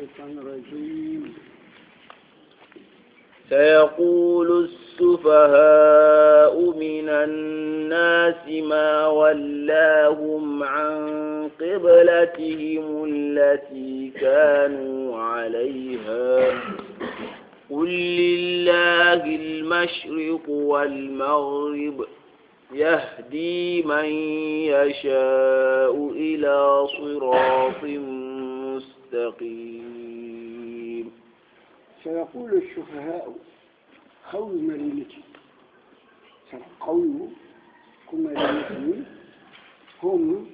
الشيطان الرجيم. سيقول السفهاء من الناس ما ولاهم عن قبلتهم التي كانوا عليها قل لله المشرق والمغرب يهدي من يشاء إلى صراط مستقيم. سيقول السفهاء قول مرينتي قول كمرينتي هم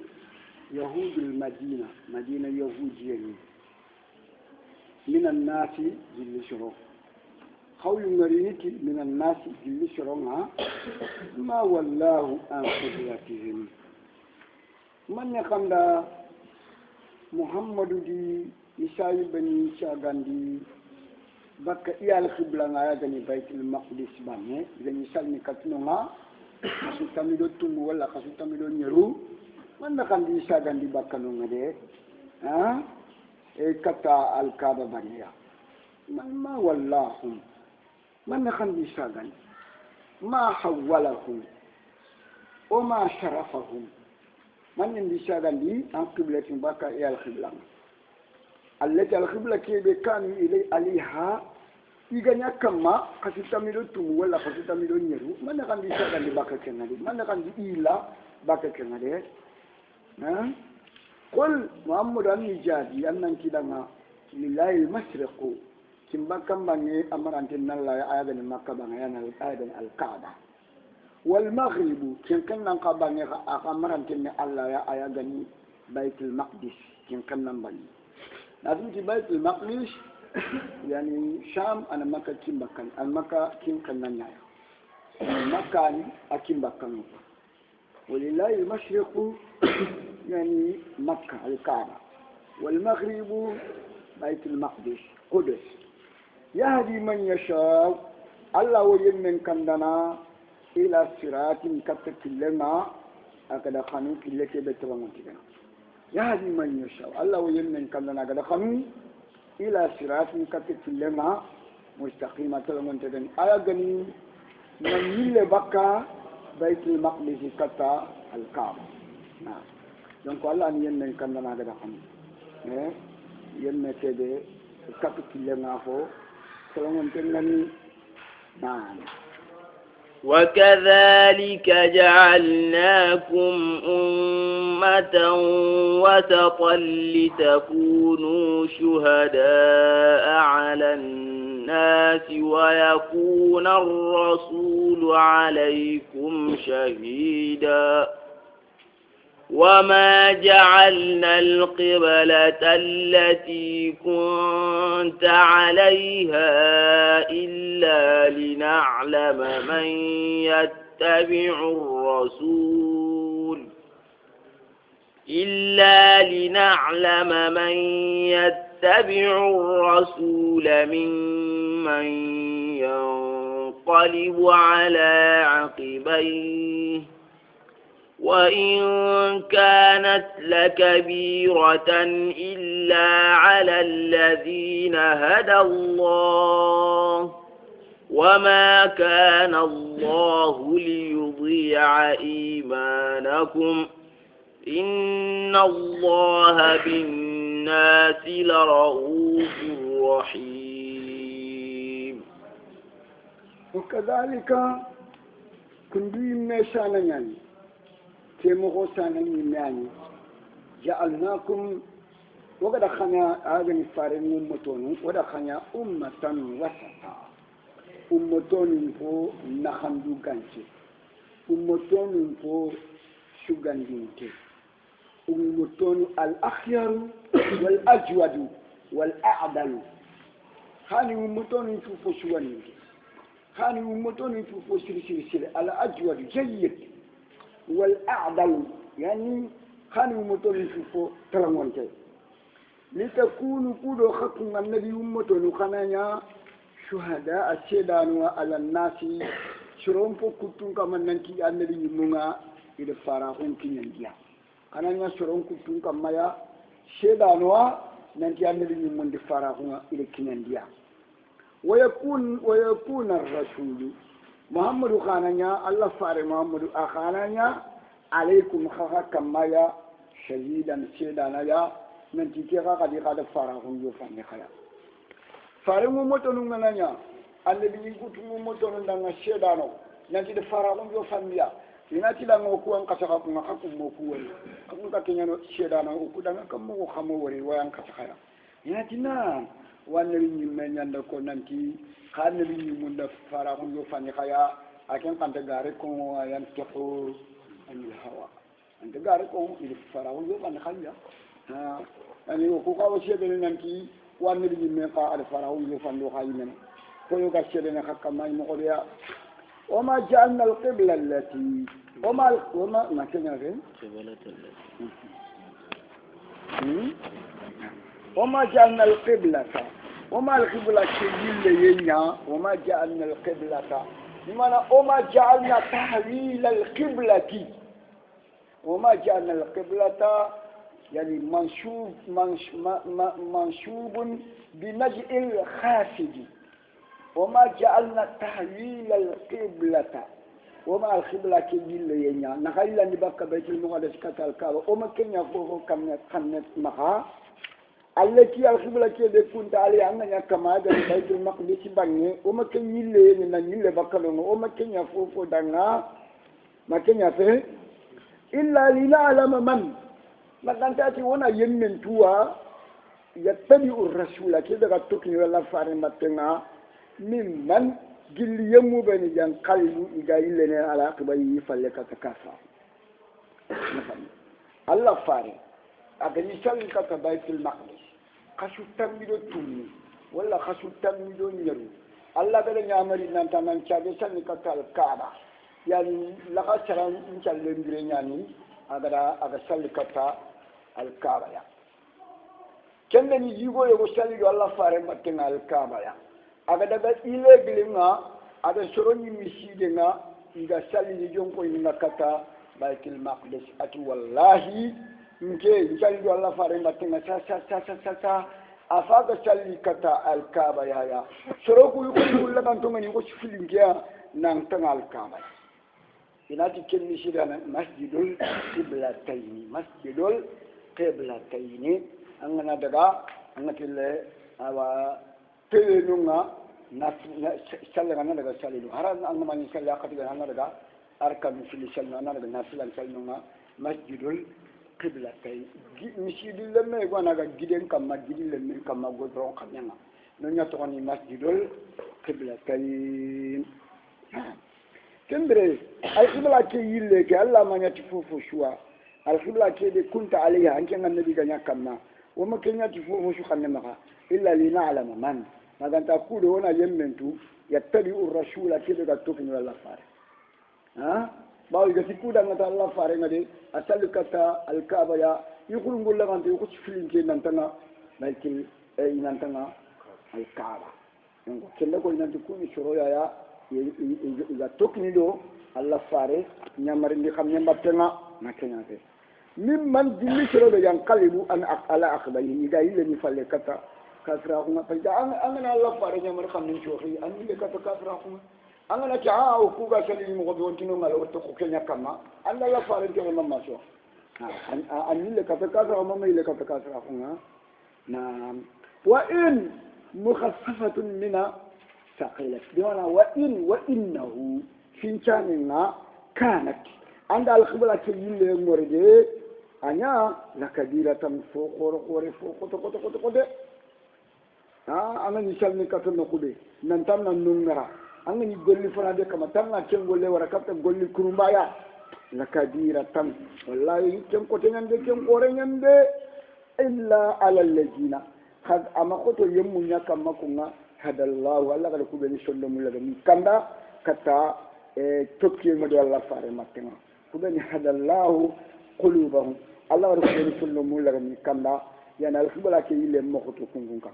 يهود المدينة مدينة يهودية من الناس جل شرو قول مرينتي من الناس جل شرو ما والله عن قبلتهم من يقام محمد دي إسحاق بن شاغاندي baka iyal khibla nga ya gani baitul maqdis bange gani salni katnonga kasu tamido tumu wala kasu tamido nyeru man kan di sagan di bakanonga de ha e kata al kaaba baniya man ma wallahum man kan di sagan ma hawalahum o ma sharafahum man di sagan di an qiblatin baka iyal khibla التي الخبلة كي كانوا إلي عليها يغني كما خسيتاميلو توم ولا خسيتاميلو نيرو من كان دي ساغان دي باكا كنادي من كان دي إلا باكا كنادي قل محمد النجادي أنن كدنا لله المشرق كم باكم باني أمرانتين الله آيادن مكة باني آيادن الكعبة والمغرب كم كان نقاباني أمرانتين الله آيادن بيت المقدس كم كان نباني لازم تبيت المقدس يعني شام أنا مكة كم بكان المكة كم كنا نايا المكة أكيم بكان ولله المشرق يعني مكة الكعبة والمغرب بيت المقدس قدس يهدي من يشاء الله ويمن كندنا إلى صراط كتكلنا أكذا خانو كلك بتوانتنا يهدي من يشاء الله ويمن كندنا أكذا خانو إلى صراط كتكلنا مستقيمة تلمنتدن آية غني من يل بكا بيت المقدس كتا الكعبة نعم donc Allah ni yemme kandana daga xam yemme tebe katu kilenga fo solomon tengani naan وكذلك جعلناكم أمة وسطا لتكونوا شهداء على الناس ويكون الرسول عليكم شهيدا وما جعلنا القبلة التي كنت عليها إلا لنعلم من يتبع الرسول ممن ينقلب على عقبيه وإن كانت لكبيرة إلا على الذين هدى الله وما كان الله ليضيع إيمانكم إن الله بالناس لرؤوف رحيم. وكذلك كندي مشانا يعني تيمو سانا يماني جعلناكم وقد خنا هذا الفارن أمتون وقد خنا أمة وسطا أمتون فو نخندو كانشي أمتون فو شغاندينكي أمتون الأخيار والأجود والأعدل هاني أمتون فو شغاندينكي هاني أمتون فو سيرسيرسير الأجود جيد والأعدل يعني خانوا متون يشوفوا تلامون كي لتكونوا كودو خطن النبي متون خنايا شهداء الشهدان على الناس شرون فكتون كمان ننكي النبي منا إلى فراغون كنيا خنايا شرون كتون كمان يا شهدان nanti annabi ni mun di farahunga ile kinandiya ويكون الرسول محمد خانanya Allah fare Muhammadu akhananya alaikum khaha kamaya shahidan shedana ya nanti kira kadi kada farahun yo fanne khaya fare mu motonu ngananya annabi gutu mu motonu ndanga shedano nanti de farahun yo fanniya ina ti dango ku an kasaka ku ngaka ku mo ku wori ku ka kenyano shedano ku danga kam mo khamo wori wayan kasaka ina tina wannabi ñimme ñanda ko nanti xannabi ñimunda faraxun yo fani xaya a ken xanta gare ko ayan texu anil hawa anta gare ko il faraxun yo fani xaya ani ko ko sedene nanti wannabi ñimme xa al faraxun yo fani xayi men ko yo ga sedene xa kamay mo xoya وما جعلنا القبلة التي وما ما كنا فين وما جعلنا القبلة وما القبلة كجيل ينيا وما جعلنا القبلة بمعنى وما جعلنا تحويل القبلة وما جعلنا القبلة يعني منشوب بنجء الخافض وما جعلنا تحويل القبلة وما القبلة كجيل ينيا نخيل نبقى بيت المقدس كتالكابا وما كن يقول كم مخا التي القبلة كده كنت عليها أنها كما هذا بيت المقدس بني وما كان يلي نيل بكرنا وما كان يفوف دعنا ما كان يفهم إلا لنعلم من ما كان تأتي وانا يمن توا يتبع الرسول كده قطعني ولا فارم بتنا ممن قل يمو بني جان قلبه إذا إلنا على قبائل فلك تكافى الله فارم أغني سالك بيت المقدس خشو تميدو تومي ولا خشو تميدو نيرو الله بلا نعمري نانتا نانشاغي سالك الكعبة يعني لغا سران انشال لنجري يعني أغا سالك الكعبة يا كم يجيبو يغو سالك الله فارم متنا الكعبة يا أغا دغا إلي بلنا أغا سروني مسيدنا إذا سالك جونكو إنغا كتا بيت المقدس أتي والله nke jalli Allah fare matinga sa afaga salli kata al-kaaba ya soroku yuko la kan to ngani ko filingia nang tanga al-kaaba inati kenni sidana masjidul qiblatayn angana daga angatille awa telenunga na sallanga daga sallu haran angmani salla khatiga daga arkan fil sallana daga nafilan sallunga masjidul qiblatay misidi lemme gona ga giden kamma gidi lemme kamma godron kamyanga no nyato ni masjidul qiblatay kendre al qibla ke yille ke Allah ma nyati fufu shuwa al qibla ke de kunta alayha anke nabi ga nyakamma o ma ke nyati fufu shu kanne maka illa li na'lama man maganta kudo wona yemmentu yattabi ar-rasula ke daga tokni wala fare bawo gati kuda ngata Allah fare ngade asalukata al-kaaba ya yukul ngulla ngante yuko filinke nantanga balki nantanga al-kaaba ngo kella ko nanti kuni shoroya ya iga tokni do Allah fare nyamari ndi xam nyambatenga nakenya fe mimman dilli shoro be yang qalibu an ala akhbayi iga yille ni falle kata kasra ko ngata angana Allah fare nyamari xam ni shori an ni kata kasra ko angana ta o ku ga sali mo go wontino ngal o to ko kenya kama alla la faare ke mamma so an le ka ka sa mamma ile ka ka sa funga na wa in mukhaffafatun mina thaqilat diwana wa innahu finchana kanat anda al khibla ke yille morde anya nakadira tan fo khore fo ko de angani salni ka to no kube nan tam nan nungara angani golli fana de kama tanga ken golle wara kapta golli kurumbaya la kadira tam wallahi ken ko tenyande ken kore nyande illa ala alladina kad amakoto yemmu nyaka makunga hadallahu alla kada kubeni sollo mulaga kanda kata tokki ngado alla fare matenga kubeni hadallahu qulubahum alla kada kubeni sollo mulaga kanda yana alkhibala ke yile makoto kungunga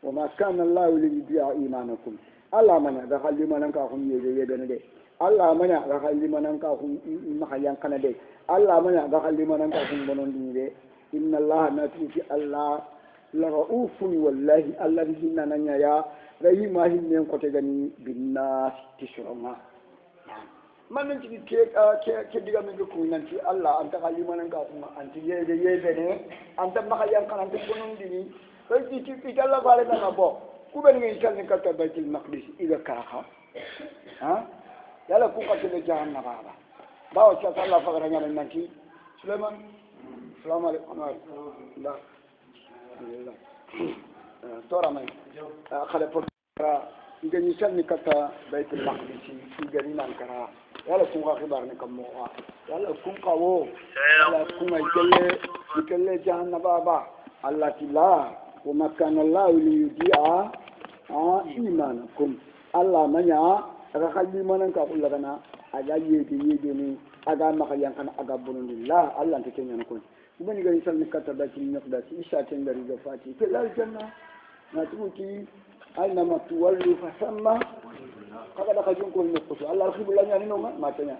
wama kana allah liya imanakum Allah mana ga halli manan ka kun yede ne de Allah mana ga halli manan ka kun maka yankana de Allah mana ga halli manan ka kun bonon ni de inna Allah nati Allah لرؤوف والله الذي ننيا يا رحيم هن كتغني بالناس تشرنا man nanti ke diga mi ko nanti Allah anta kalima nan ka kuma anti yede ne anta maka yang kan anti kunun dini ko ti Allah bale na bo ku ben ngi kan ka ta baitul maqdis ila ka ha yala ku ka te jahanna baba bawo cha Allah fa gara ngana nanti Sulaiman assalamu alaikum la tora mai khala fara igani sanni kata baitul maqdis igani nan kara yala kun ka khibar ni kam mo yala kun ka wo yala kun ay kelle jahanna baba Allah tila wa makana Allah li yudia imanakum Allah manya aga khalli manan ka kullu kana aga yede ni aga makayang kana aga bunulillah Allah take nyana kun ubani ga insan ni kata baitul maqdis isa tan dari gafati fil janna na tuki aina matuwallu fasamma kaga da kajun ko ne ko Allah khibula nyani no ma tanya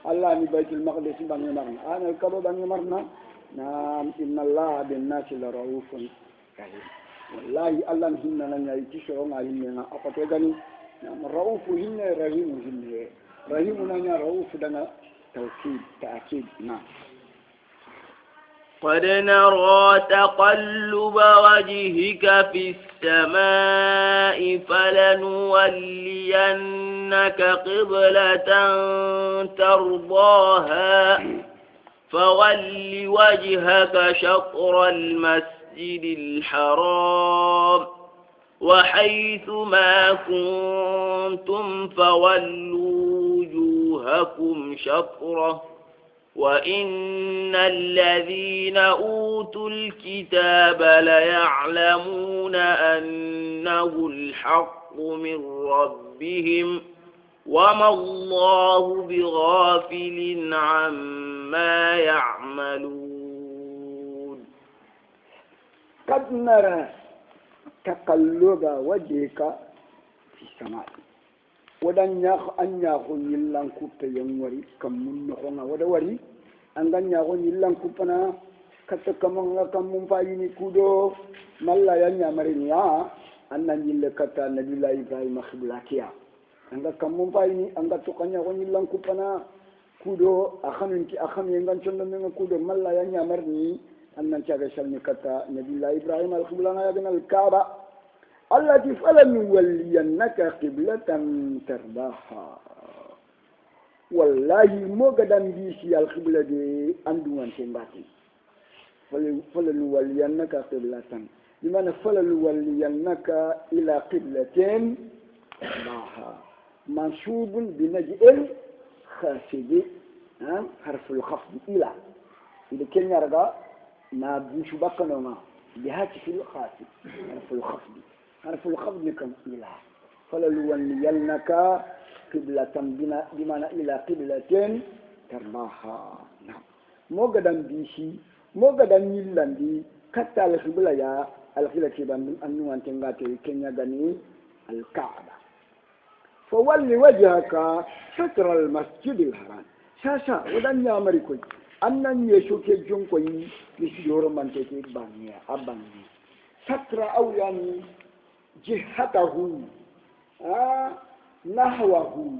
Allah ni baitul maqdis bangi marna ana kabo bangi marna na inna Allah bin nasi la raufun rahim wallahi Allah hinna nan yayi tishoro ngali ne ako to gani na raufu hinna rahim hinna rahim nan ya raufu dana tawkid ta'kid na قد نرى تقلب وجهك في السماء فلنولينك قبلة ترضاها فول وجهك شطر المسجد الحرام وحيث ما كنتم فولوا وجوهكم شطره وإن الذين أوتوا الكتاب ليعلمون أنه الحق من ربهم وما الله بغافل عما يعملون قد نرى تقلب وجهك في السماء wadan ya an ya ko yillan kuppe yanwari kamun no nga wada wari an gan ya ko yillan kupana katta kamon nga kamun fayini kudo malla yanya marinya annan yille katta nabila ibrahim khiblatiya anga kamun fayini anga to kanya ko yillan kupana kudo akhamin ki akham yangan chondo nga kudo malla yanya marni annan caga shalni katta nabila ibrahim al khiblana ya ganal kaaba التي فلنولينك قبلة ترضاها والله موغدان بيسي القبلة دي اندوان تنباتي فلنولينك قبلة بمعنى فلنولينك إلى قبلة ترضاها منصوب بنجئ خافض حرف الخفض إلى إذا كان يرغى نابوش بقنوما بهاتف الخافض حرف الخفض حرف الخفض كم إلى فلنولينك قبلة بمعنى إلى قبلة ترضاها نعم موغدان بيشي موغدان يلاندي كتا القبلة يا القبلة بان أنو أنتنغاتي كنيا غني الكعبة فولي وجهك شطر المسجد الحرام شاشا ودان يا مريكوي أنن يشوكي جونكوي يسيور من تيكي بانيا أباني شطر أو يعني جهته نحوه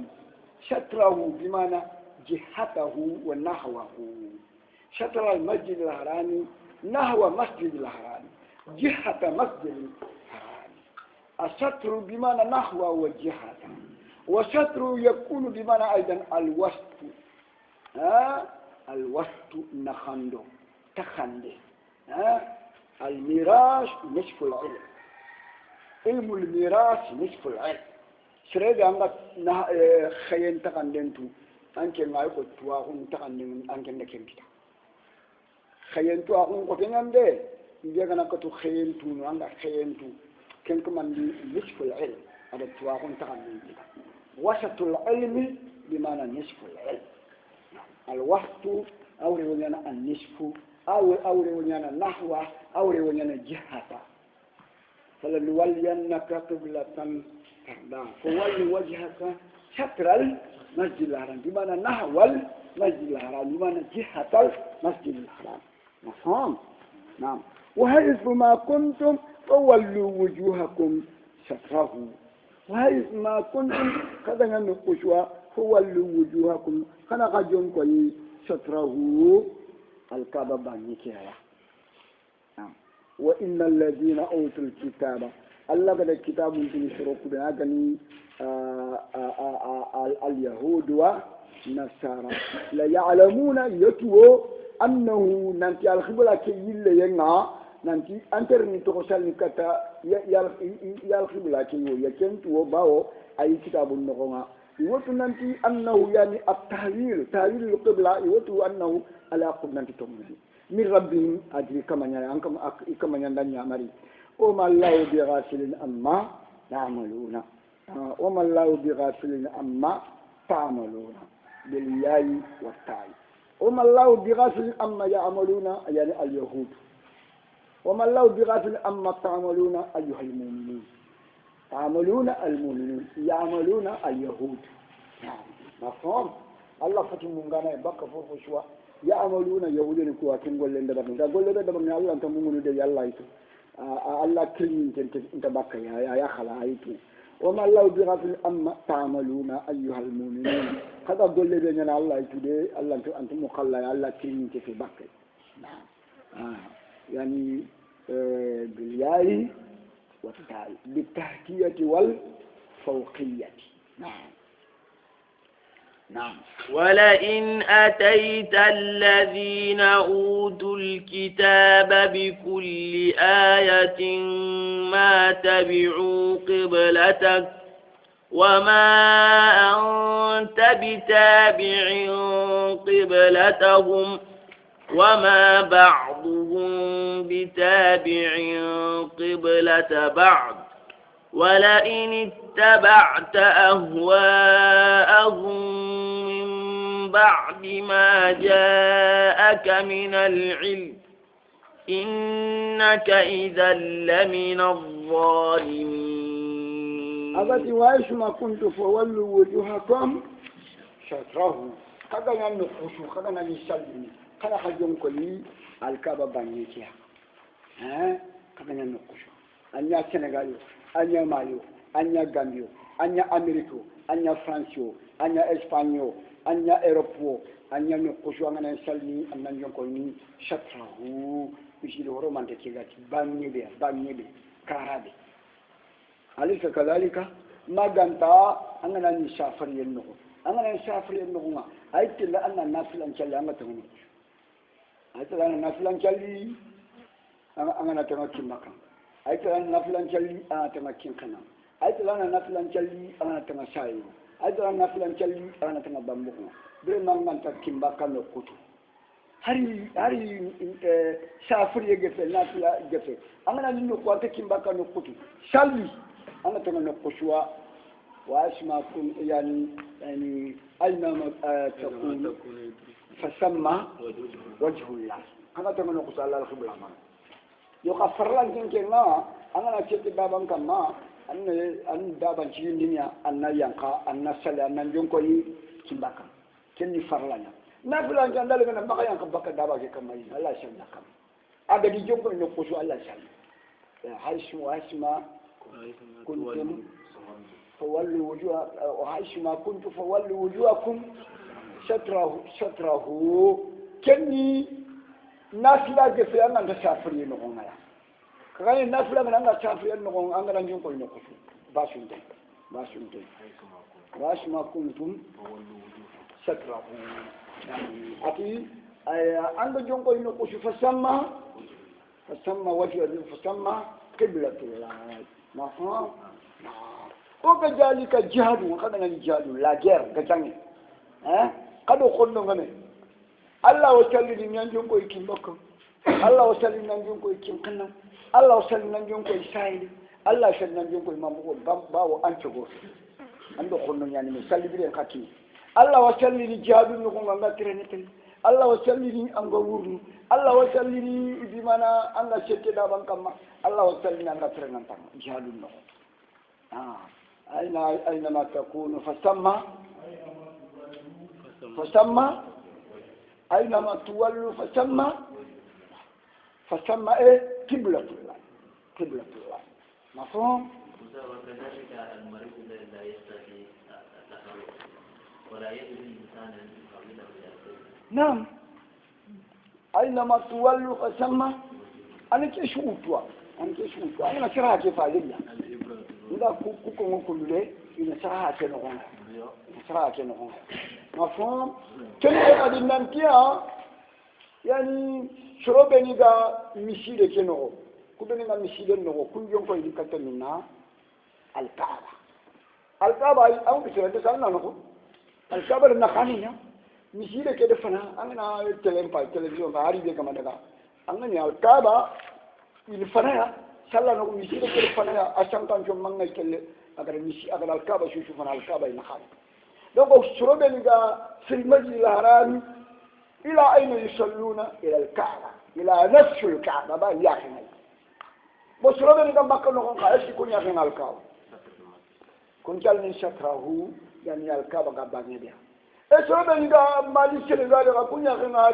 شطره بمعنى جهته ونحوه شطر المسجد الحرام نحو مسجد الحرام جهة مسجد الحرام الشطر بمعنى نحو وجهة وشطر يكون بمعنى أيضا الوسط الوسط نخندو تخندي الميراث نصف العلم علم الميراث نصف العلم سرد أنك خيان تقندنتو أنك نعيق التواغن تقندن أنك نكمتا خيان تواغن قتنان ده يجب أنك تخيان تونو أنك خيان تو كن كمان نصف العلم هذا التواغن تقندن وسط العلم بمعنى نصف العلم الوسط أو رونيانا النصف أو رونيانا نحو أو رونيانا جهة فلنولينك قبلة ترضاها فول وجهك شطر المسجد الحرام بمعنى نحو المسجد الحرام بمعنى جهة المسجد الحرام مفهوم نعم وحيث ما كنتم فولوا وجوهكم شطره وحيث ما كنتم كذا نقشوا فولوا وجوهكم كنا قجون كوي شطره الكعبة بانيكيا نعم وإن الذين أوتوا الكتاب الله قد الكتاب من شروق بأغني اليهود والنصارى لا يعلمون يتوى أنه ننتي الخبلة كي يلينا ننتي أنترني تغسل نكتا يالخبلة كي يكنتو باو أي كتاب النغمة يوتو ننتي أنه يعني التحليل تحليل القبلة يوتو أنه على قبلة تمني من ربهم أجري كما ينكم كما يندني أمري وما الله بغافل أما يعملون وما الله بغافل أما تعملون بالياء والتاء وما الله بغافل أما يعملون يعني اليهود وما الله بغافل أما تعملون أيها المؤمنون تعملون المؤمنون يعملون اليهود مفهوم الله فتح مونغانا يبقى فوق شوى يعملون يهودين كواتين قول لنا دبنا قول لنا دبنا الله أنت مؤمن دي الله يتو الله كلين انت بقى يا خلا يتو وما الله بغافل أما تعملون أيها المؤمنون هذا قول لنا الله يتو دي الله أنت مقلا الله كلين انت في بقى يعني بالياء والتاء بالتحكية والفوقية نعم نعم ولئن أتيت الذين أوتوا الكتاب بكل آية ما تبعوا قبلتك وما أنت بتابع قبلتهم وما بعضهم بتابع قبلة بعض ولئن اتبعت أهواءهم من بعد ما جاءك من العلم إنك إذا لمن الظالمين أبدي وإيش ما كنت فولوا وجوهكم شطره كذا ينقشوا كذا يسلموا كذا خجون كلي الكعبة بانيكيا كذا ينقشوا أنيا السنغال أنيا ماليو أنيا غامبيو أنيا أمريكو أنيا فرانسيو أنيا إسبانيو أنيا أوروبو أنيا نقشوا أنيا نسلمي أنيا نجوني شطره يشيل هرومان تكيلات بانيبي كارابي أليس كذلك ما جنتا أننا نسافر ينقو أننا نسافر ينقو ما أيت لا أن نافلا نشلي أما تهوني أيت لا أن نافلا نشلي أنا تمكن مكان أيت لا أن نافلا نشلي أنا تمكن كنا أيت لا أن نافلا نشلي أنا تمسايو أيت لا أن نافلا نشلي أنا تمبامبو بريما من تكين مكان لقطو hari safir yegefe nafila gefe angana nino kwate kimbaka no kutu shalli ana tana no kushwa wa asmakum yani aina takun fasamma wajhullah ana tana no kusalla al-qibla man yo ka farlan kenna angana cete baban kamma an daban cikin dunya anna yanka anna sala anna jonko yi kimbaka kenni farlanya nafilan kan dalu kana baka yang kabaka daba ke kamai Allah shanna kam aga di joko no kusu Allah shanna haishu asma kuntum fawallu wujuha haishu ma kuntum fawallu wujuhakum shatrahu kenni nafila ke fe an anda safri no ngaya kagani nafila ngana anda safri no nganga ran joko no kusu basunte wasma kuntum shatrahu أتي عند جونكو ينقش فسمى وجه فسمى قبلة الله مفهوم وكذلك جهاد وقدنا الجهاد لا جير كجاني قد خلنا غني الله وسلم من جونكو يكين بكم الله وسلم من جونكو يكين كنا الله وسلم من جونكو يسايد الله وسلم من جونكو يمامو باو أنتو عند خلنا يعني مسلم بين كاتي Allah wa sallini jihadu no ko nganga treneten Allah wa sallini anga wurnu Allah wa sallini di mana anga sette da ban kamma Allah wa sallini anga trenantam jihadu no aina ma takunu fasamma aina ma tuwallu fasamma فسمى قبلة الله قبلة الله مفهوم؟ وكذلك المريض لا يستطيع التحرك ولا يجد الإنسان أن يقابله نعم أينما تولوا فسمى أنا كشوتوا أنا شرها كيف عليا إذا كوكو كله إن شرها كنوعه شرها كنوعه مفهوم؟ كلمة هذه النمكية يعني شربني دا مشيلة كنوعه كبني دا مشيلة نوعه كل يوم كل كتمنا الكعبة أو بسرعة سألنا نقول الكعبة النخانية مشيلة كده فنا أنا تلفزيون فهاري بيك ما دكا أنا الكعبة الفنا سألنا نقول مشيلة كده فنا أشان كان يوم مانع كله أگر الكعبة شو فنا الكعبة النخان لو شربني دا في المسجد الحرام إلى أين يصلون إلى الكعبة إلى نفس الكعبة بقى ياخنا بشربني دا مكان نقول قايس يكون ياخنا الكعبة كنجال من شطره يعني الكعبة قبانية بها شربني دا مالي سنغالي كون ياخنا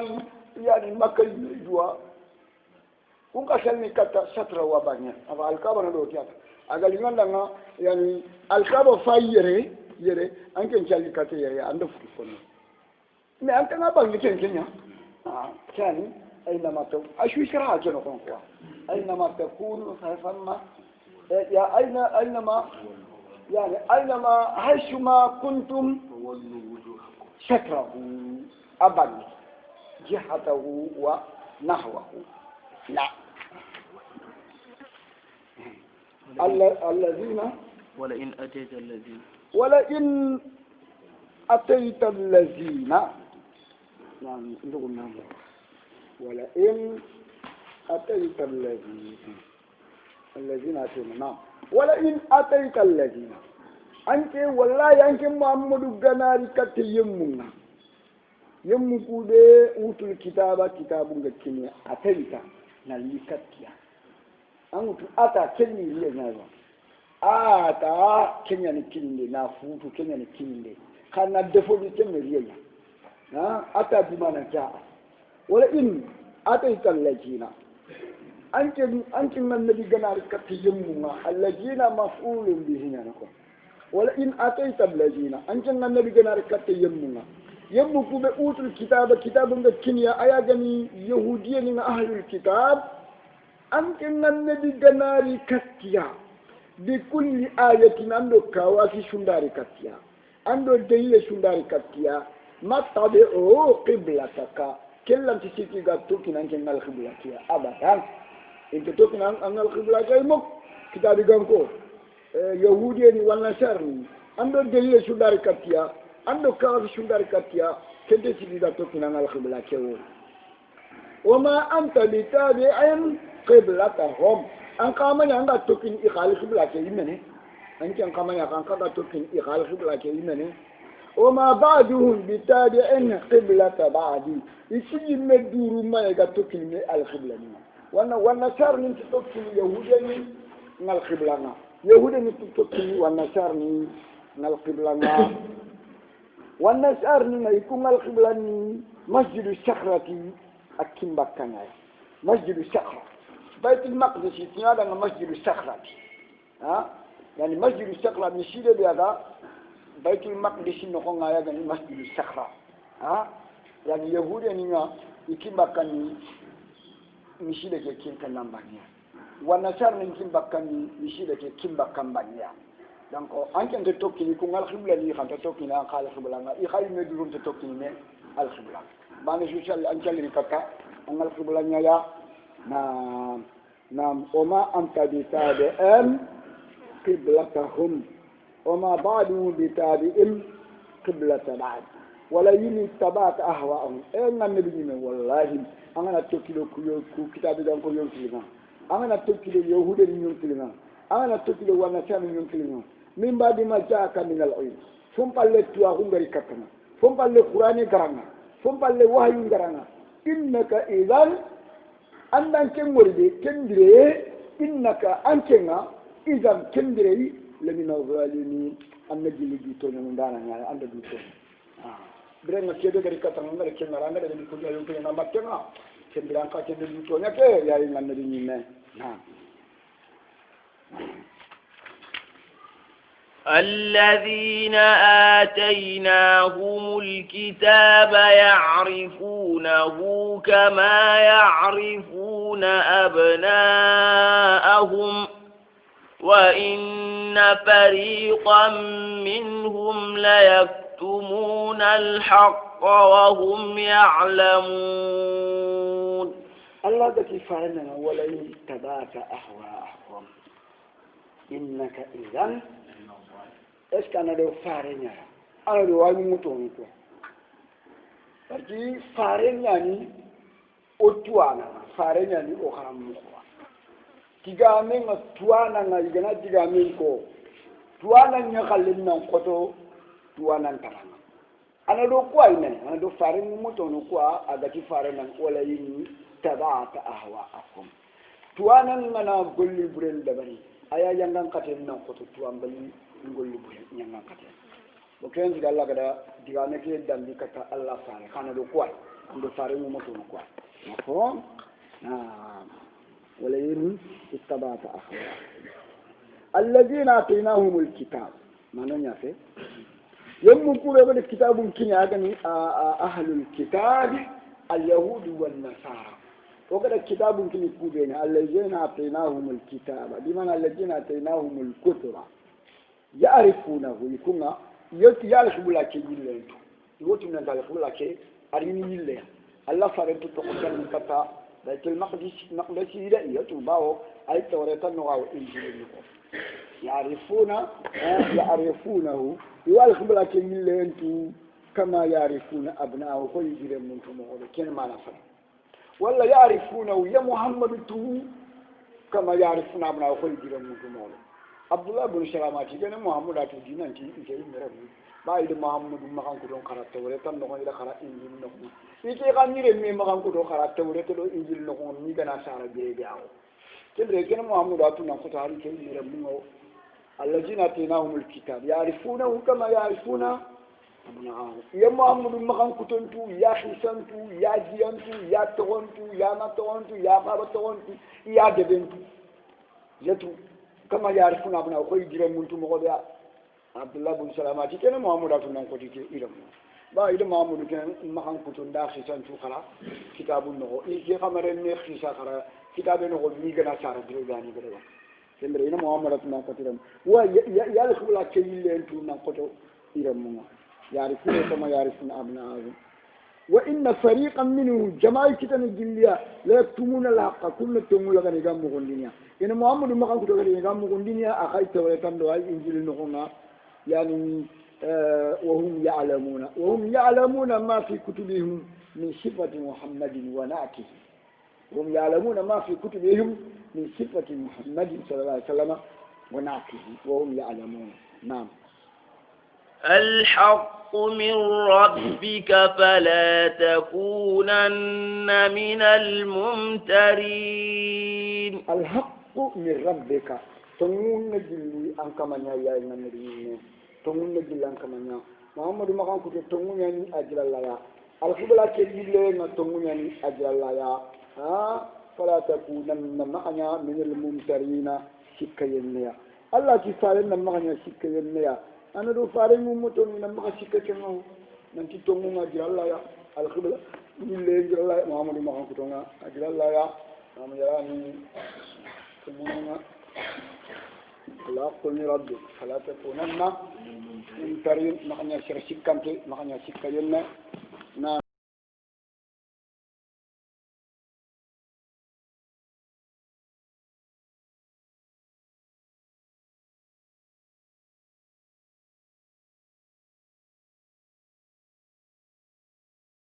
يعني مكان يجوا كون كسلني كتا شطره وبانية أما الكعبة نلوك ياك أقل يندنا يعني الكعبة فايرة يري أنك نجالي كتا يري عنده فلسفة ما أنت نبغى كذا كان أينما تكون أشوي شرها كنا قنقوا أينما تكون فما يا أينما يعني أينما حيثما كنتم شكره أبدا جهته ونحوه لا الذين ولئن أتيت الذين نعم نقول نعم ولئن أتيت الذين أتينا نعم ولئن أتيت الذين أنت والله أنت محمد جناري كتيمنا يمكود أوتوا الكتاب كتابك أتيت نالي كتيا أنت أتا كني ليه ata kenya ni kinde na futu kenya ni kinde kana defo ni kenya riya ha ata bi mana ja wala in ataita allajina ankin man nabi ganar katiyumma allajina maf'ulun bihi nako wala in ataita allajina ankin man nabi ganar katiyumma yammu ku be utul kitabun da kinya aya gani yahudiya ni ahlul kitab ankin man nabi ganari katiya بكل آية عنده كوافي شنداري كتيا عنده دليل شنداري كتيا ما تبعوا قبلتك كلام تسيكي قاتوكين أنك القبلة أبدا أنت توكين أن القبلة يمك كتابي قنكو يهودي والنصارى عنده دليل شنداري كتيا عنده كوافي شنداري كتيا كنت تسيكي قاتوكين أن القبلة وما أنت بتابع قبلتهم an kama ya anga tokin ikhal khibla ke yimene an kan kama ya kan kaga tokin ikhal khibla ke yimene o ma ba'duhum bitabi'in qiblata ba'di isi yimme duru ma ga tokin ne al khibla ni wannan shar ni tokin yahudani ngal khibla na yahudani tokin wannan shar ni ngal khibla na wannan shar ni mai kungal khibla ni masjidu shakrati akimba kanay masjidu shakra بيت المقدس هذا مسجد الصخرة يعني مسجد الصخرة مشيدة بهذا بيت المقدس نقول هذا مسجد الصخرة يعني يهود يعني يكيم بكاني مشيدة كيم كان بانيا والنصارى يكيم بكاني مشيدة كيم بكان بانيا donc anke nte tokkini ko ngal khibla ni khanta tokkini an khal khibla nga I khay me durum te tokkini me al khibla bana social an calli kaka ngal khibla nya ya نعم وما أنت بتابع قبلتهم وما بعدهم بتابع قبلة بعد ولا يني تبعت أهواءهم إن النبي من والله أنا تكيلو كتاب دان كل يوم كلنا أنا تكيلو يهود يوم كلنا أنا تكيلو ونسان يوم كلنا من بعد ما جاءك من العلم ثم قال تواهم بركتنا ثم قال القرآن كرنا ثم قال وحي كرنا إنك إذا andan ken morde kendire innaka ankenga idan kendire lamina zalimin annabi ligi to non dana ngala anda du to brenga kedo gari katanga ngala kenga ranga de ko yo ko na makkenga سندران كاتين دوتونيا كي يا إنغان نريني نعم. الذين آتيناهم الكتاب يعرفونه كما يعرفون أبناءهم وإن فريقا منهم ليكتمون الحق وهم يعلمون. الله ذكي فعلنا ولئن اتبعت أهواءهم إنك إذن est-ce que ana do fare nya ana do wani muton ko parti fare nya ni o tuana fare nya ni o haram ko tiga men tuana na igana tiga men ko tuana nya khalin nan koto tuana taranga ana do ko ay men ana do fare mu muton ko aga ti fare nan wala yini tabata ahwaakum tuana ngana golli buren dabari aya jangan katen nan koto tuambali ngolli bu nyanga kate bo ken diga Allah kada diga ne ke dambi kata Allah faare kana do ko ando faare mu moto ko ko wala yin ittabata akhwa alladhina atainahum alkitab mananya fe yammu kube be kitabun kinya gani ahlul kitab alyahud wan nasara ko kada kitabun kini kube ne alladhina atainahum alkitab bimana alladhina atainahum alkutuba يعرفونه يكون يعرف بلا كي يلين يوتي من ذلك بلا كي أريني يلين الله فارنت تقصد من كتا بيت المقدس مقدس يلين يتوباو أي توريتا نوعو إنجيل يعرفونه يعرف بلا كي يلين كما يعرفون أبناءه كل يجري من تموه كين ما نفر ولا يعرفونه يا محمد كما يعرفون أبناءه كل يجري من تموه Abdullah bin Salamati gane Muhammad atu dinan ti ike merabu ba ide Muhammad makan ko don karata wala tan no ila kara injil no ike kan ni me makan ko don karata wala to injil no ko ni gana sara be be awo kendre gane Muhammad atu nan ko tari ke merabu no allazina tinahum alkitab ya'rifuna kama ya'rifuna abna'ahum ya Muhammad makan ko ton tu ya hisantu ya jiyantu ya tontu ya na tontu ya baba tontu ya debentu yetu كما يعرفون أبناء أخوي جيران منتو مغوديا عبد الله بن سلامة كان محمود أتونا كوتي إيرم با إذا محمود كان مخان كتون داخل سانتو خلا كتاب النغو إيه كامرين نخيسا خلا كتاب النغو ميغنا سارة دريغاني بريغا سمرين محمود أتونا كوتي إيرم ويالك بلا كيل أنتو نكوتو إيرم مغا يعرفون كما يعرفون أبناءهم وإن فريقا منهم جماعة كتان الجلية لا يكتمون الحق كل تمول غني غام مغندينيا إن محمد ما كان كتو غني غام مغندينيا أخاي توريتان دو إنجيل نخونا يعني وهم يعلمون ما في كتبهم من صفة محمد ونعته هم يعلمون ما في كتبهم من صفة محمد صلى الله عليه وسلم ونعته وهم يعلمون نعم الحق من ربك فلا تكونن من الممترين. الحق من ربك تمون نجلي أنك من يا إنني تمون نجلي أنك من يا محمد ما كان كتير تمون يعني أجل الله يا الخبلا كذي ما تمون يعني أجل الله يا فلا تكونن معنا من الممترين شكينا الله كفارنا معنا شكينا أنا دو فارين ممتون من ما شكتنا ننتي تومنا أجل الله يا الخبلا اللي أجل الله محمد ما كان كتونا أجل الله يا نعم يراني تومنا لا قل ربي فلا تكونن ممترين معنا شكانتي معنا شكينا نعم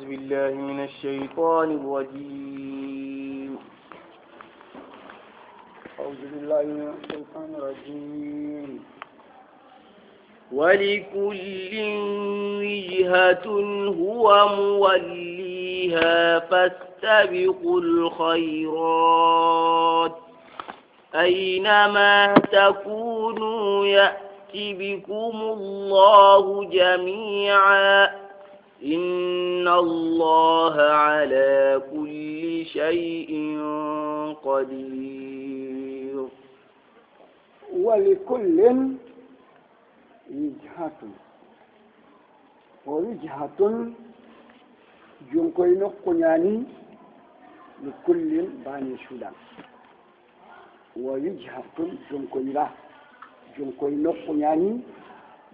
بالله من الشيطان الرجيم. أعوذ بالله من الشيطان الرجيم. ولكل وجهة هو موليها فاستبقوا الخيرات أينما تكونوا يأتي بكم الله جميعا إن الله على كل شيء قدير. ولكل وجهة ووجهة جنكوي نقناني لكل باني سودان ووجهة جنكوي نقناني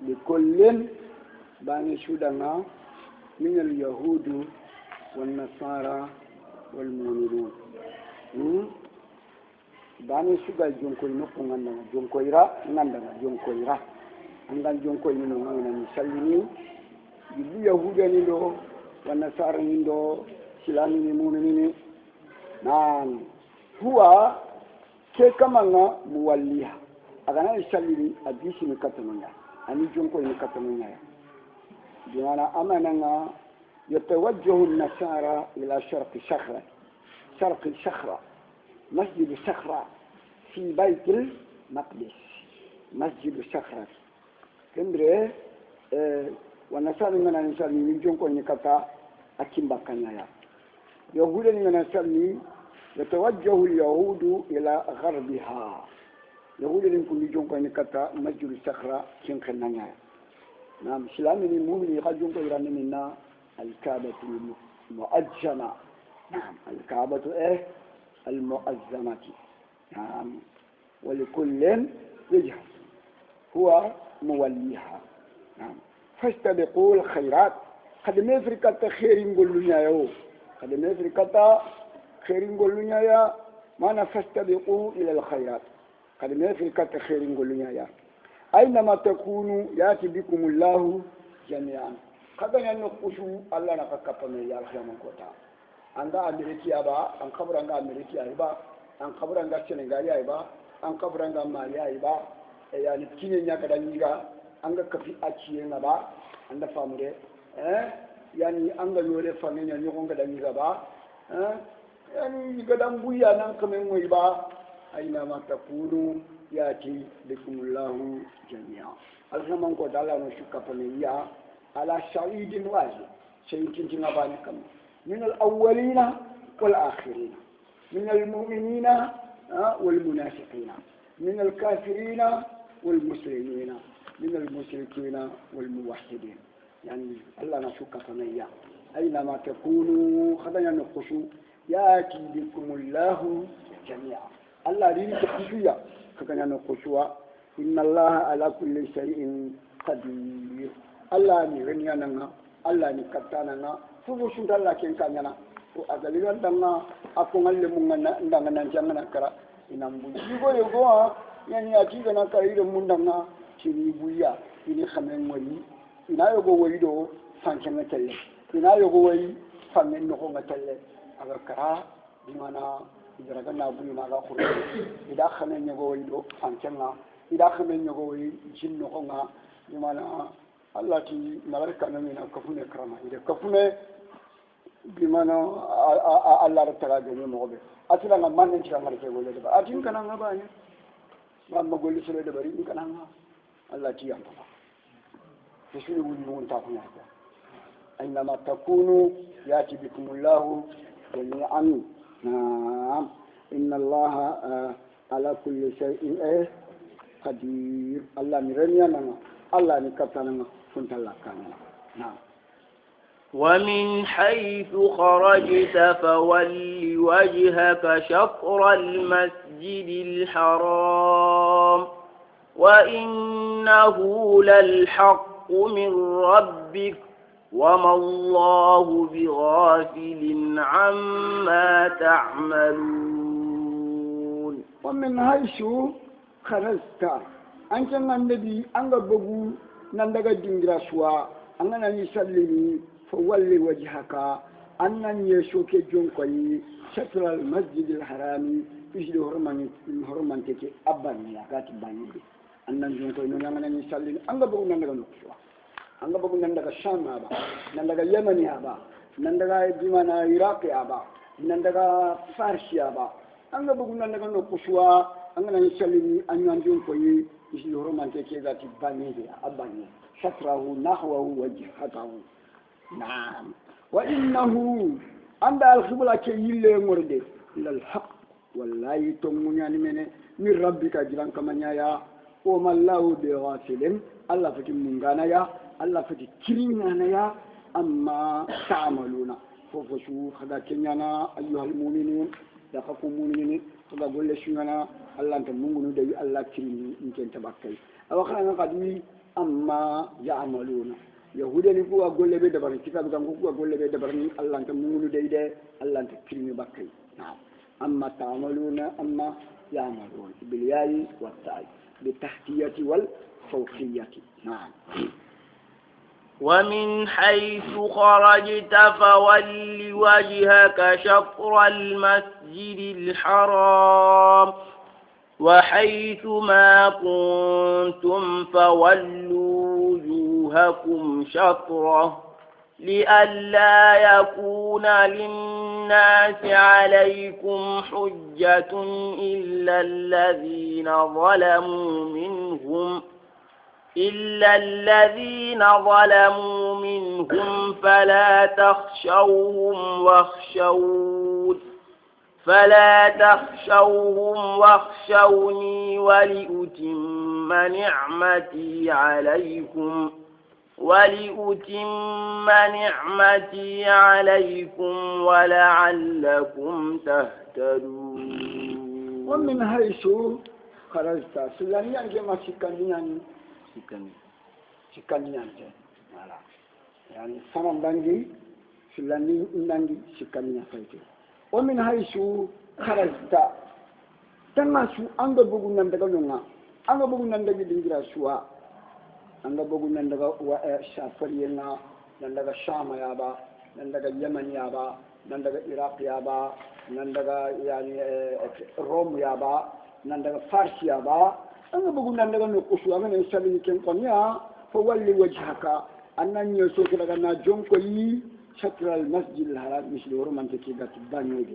لكل باني سودان من اليهود والنصارى والمؤمنون. bani suga jonkoy nokko nganda jonkoyra nganda jonkoyra angan jonkoy no ngana ni sallini yibu yahuda ni do wa nasara ni do silami ni mu'mini nan huwa ke kamanga muwalliha agana sallini abisi ni katamanga ani jonkoy ni katamanga dimana amananga yatawajjahu an-nasara ila sharq shakhra مسجد الصخرة في بيت المقدس مسجد الصخرة كندري ونسال من الإنسان من جونكو نكتا أكيم بكانيا يهود من الإنسان يتوجه اليهود إلى غربها يهود من جونكو نكتا مسجد الصخرة كنخنانيا نعم سلام المؤمن يخرجون كيران منا الكعبة المؤجمة نعم الكعبة المؤزمة نعم ولكل وجهة هو موليها نعم فاستبقوا الخيرات قد ما فرقة خير نقول لنا يو قد ما فرقة خير نقول لنا يا ما فاستبقوا إلى الخيرات قد ما فرقة خير نقول لنا يا أينما تكونوا يأتي بكم الله جميعا قد نقشوا الله نفكر يا الخير من كوتا anga Amerika ba an kabura anga Amerika ba an kabura anga Senegal ba an kabura anga Mali ba yani kinye nya kada niga anga kafi aciye na ba anda famure yani anga yore famenya nyoko ngada niga ba yani gadan buya nan kamen moy ba aina ma takunu yati bikumullahu jami'a alhaman ko dala no shukka ya ala shahidin wazi sai kin abani kam من الأولين والآخرين من المؤمنين والمنافقين من الكافرين والمسلمين من المشركين والموحدين يعني الله نشك فنيا أينما تكونوا خذنا نقشوا يأتي بكم الله جميعا الله دين تقشوا خذنا نقشوا إن الله على كل شيء قدير الله نغنينا الله نكتانا fubu shundalla ken kanyana ko agaligan danga apungalle mungana ndanga nanjangana kara inambu yigo yego yani ajiga na kairo mundanga chini buya ini khamen wali ina yogo walido sankenga telle ina yogo wali famen no ko ngatelle aga kara dimana idaraga na buyi maga khuru ida khamen yogo walido sankenga ida khamen yogo wali jinno ko nga dimana Allah ti malaika namina kafune karama ida kafune bimana Allah ta'ala gani mo be atila na man ci ngal ke golle ba atin kana ngaba ne ba ma golle sele de bari kana nga Allah ti yamba to shi wuri mun ta kuma ta aina ma takunu yati bikumullahu jami'an na'am inna Allah ala kulli shay'in qadir Allah ni reniya nan Allah ni katana funtalla kana na'am ومن حيث خرجت فول وجهك شطر المسجد الحرام وإنه للحق من ربك وما الله بغافل عما تعملون. ومن حيث خرجت أنت النبي أنك بقول نندق الدنيا سوا أننا نسلمي فولي وجهك أنن يشوك جنكي شطر المسجد الحرام يجد هرمان تكي أباني كاتب باني أنن جنكي نانا نسلم أنك بقول نندق نقشوا أنك بقول نندق الشام أبا نندق اليمن أبا نندق بمانا العراق أبا نندق فارس أبا أنك بقول نندق نقشوا أنك نسلم أنن جنكي يجد هرمان تكي كاتب باني أباني شطره نحوه وجهته نعم وإنه عند الخبلة كي يلي مرد إلى الحق والله يتمنى من ربك جلان كمان يا وما الله بغافل الله فتي منغانا يا الله فتي كرينانا يا أما تعملون فوفشو خدا كنيانا أيها المؤمنون يخافوا مؤمنين خدا بقول شنانا الله أنت مؤمنون داي الله كريم يمكن تبكي أو خلنا قدمي أما يعملون يهودا نقول أقول لبيد برني كتاب كانوا أقول لبيد برني الله أنت مؤمنون داي ده الله أنت كريم بكي نعم أما تعملون أما يعملون بالياء والتاء بالتحتية والفوقية نعم ومن حيث خرجت فول وجهك شطر المسجد الحرام وحيث ما كنتم فولوا وجوهكم شطره لئلا يكون للناس عليكم حجة إلا الذين ظلموا منهم فلا تخشوهم واخشوني ولأتم نعمتي عليكم ولعلكم تهتدون ومن حيث خرجت سلانيان كما سكانيان يعني سنة دانجي سلاني دانجي سكانيان فايتي ومن حيث خرجت تناسو أنغا بوغو نندغا نونغا أنغا بوغو نندغا دينجرا سوا أنغا بوغو نندغا شافرينا نندغا شام يابا نندغا يمن يابا نندغا عراق يابا نندغا يعني روم يابا نندغا فارس يابا أنغا بوغو نندغا نقصو أمن يسالي كن قنيا فولي وجهك أنن يسوك لغنا جونكوي شطر المسجد الحرام مثل ورمانتكي غاتي بانيو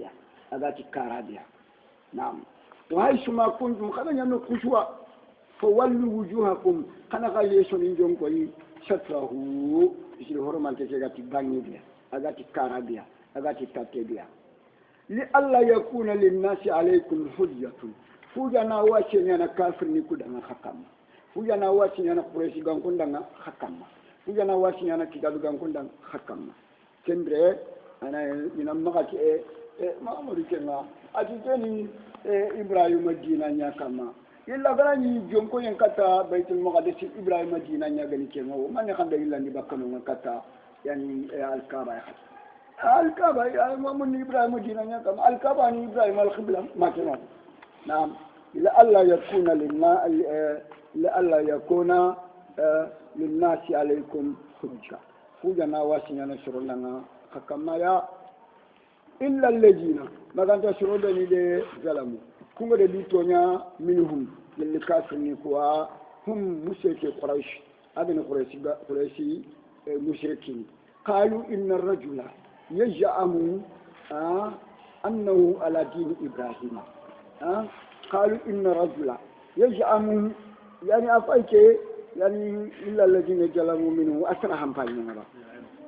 أغاتي كاراديا نعم وحيث ما كنتم خلنا نقصوا فولوا وجوهكم خنا غاليسون جونكوي شطره مثل ورمانتكي غاتي بانيو أغاتي كاراديا أغاتي تاتيبيا لألا يكون للناس عليكم حجة فوجنا واشينا كافر نكودنا حكم فوجنا واشينا قريش غانكوندنا حكم فوجنا واشينا كتاب غانكوندنا حكم كندري أنا ينمغاكي محمد كنا أتيتني إبراهيم الدين كما إلا غني جونكو ينكتا بيت المقدس إبراهيم الدين غني كما وما نخند إلا نبكنو ينكتا يعني الكعبة يعني من إبراهيم الدين كما الكعبة عن إبراهيم القبلة ما كنا نعم لألا يكون للناس عليكم حجة فوجنا واسنا نشر لنا حكما يا إلا الذين ما كانت شرودني دي ظلموا كم دي تونيا منهم اللي كافرين كوا هم مشركي قريش أبن قريشي مشركين قالوا إن الرجل يزعم أنه على دين إبراهيم قالوا إن الرجل يزعم يعني أفايك يعني إلا الذين ظلموا منه أسرهم فاينين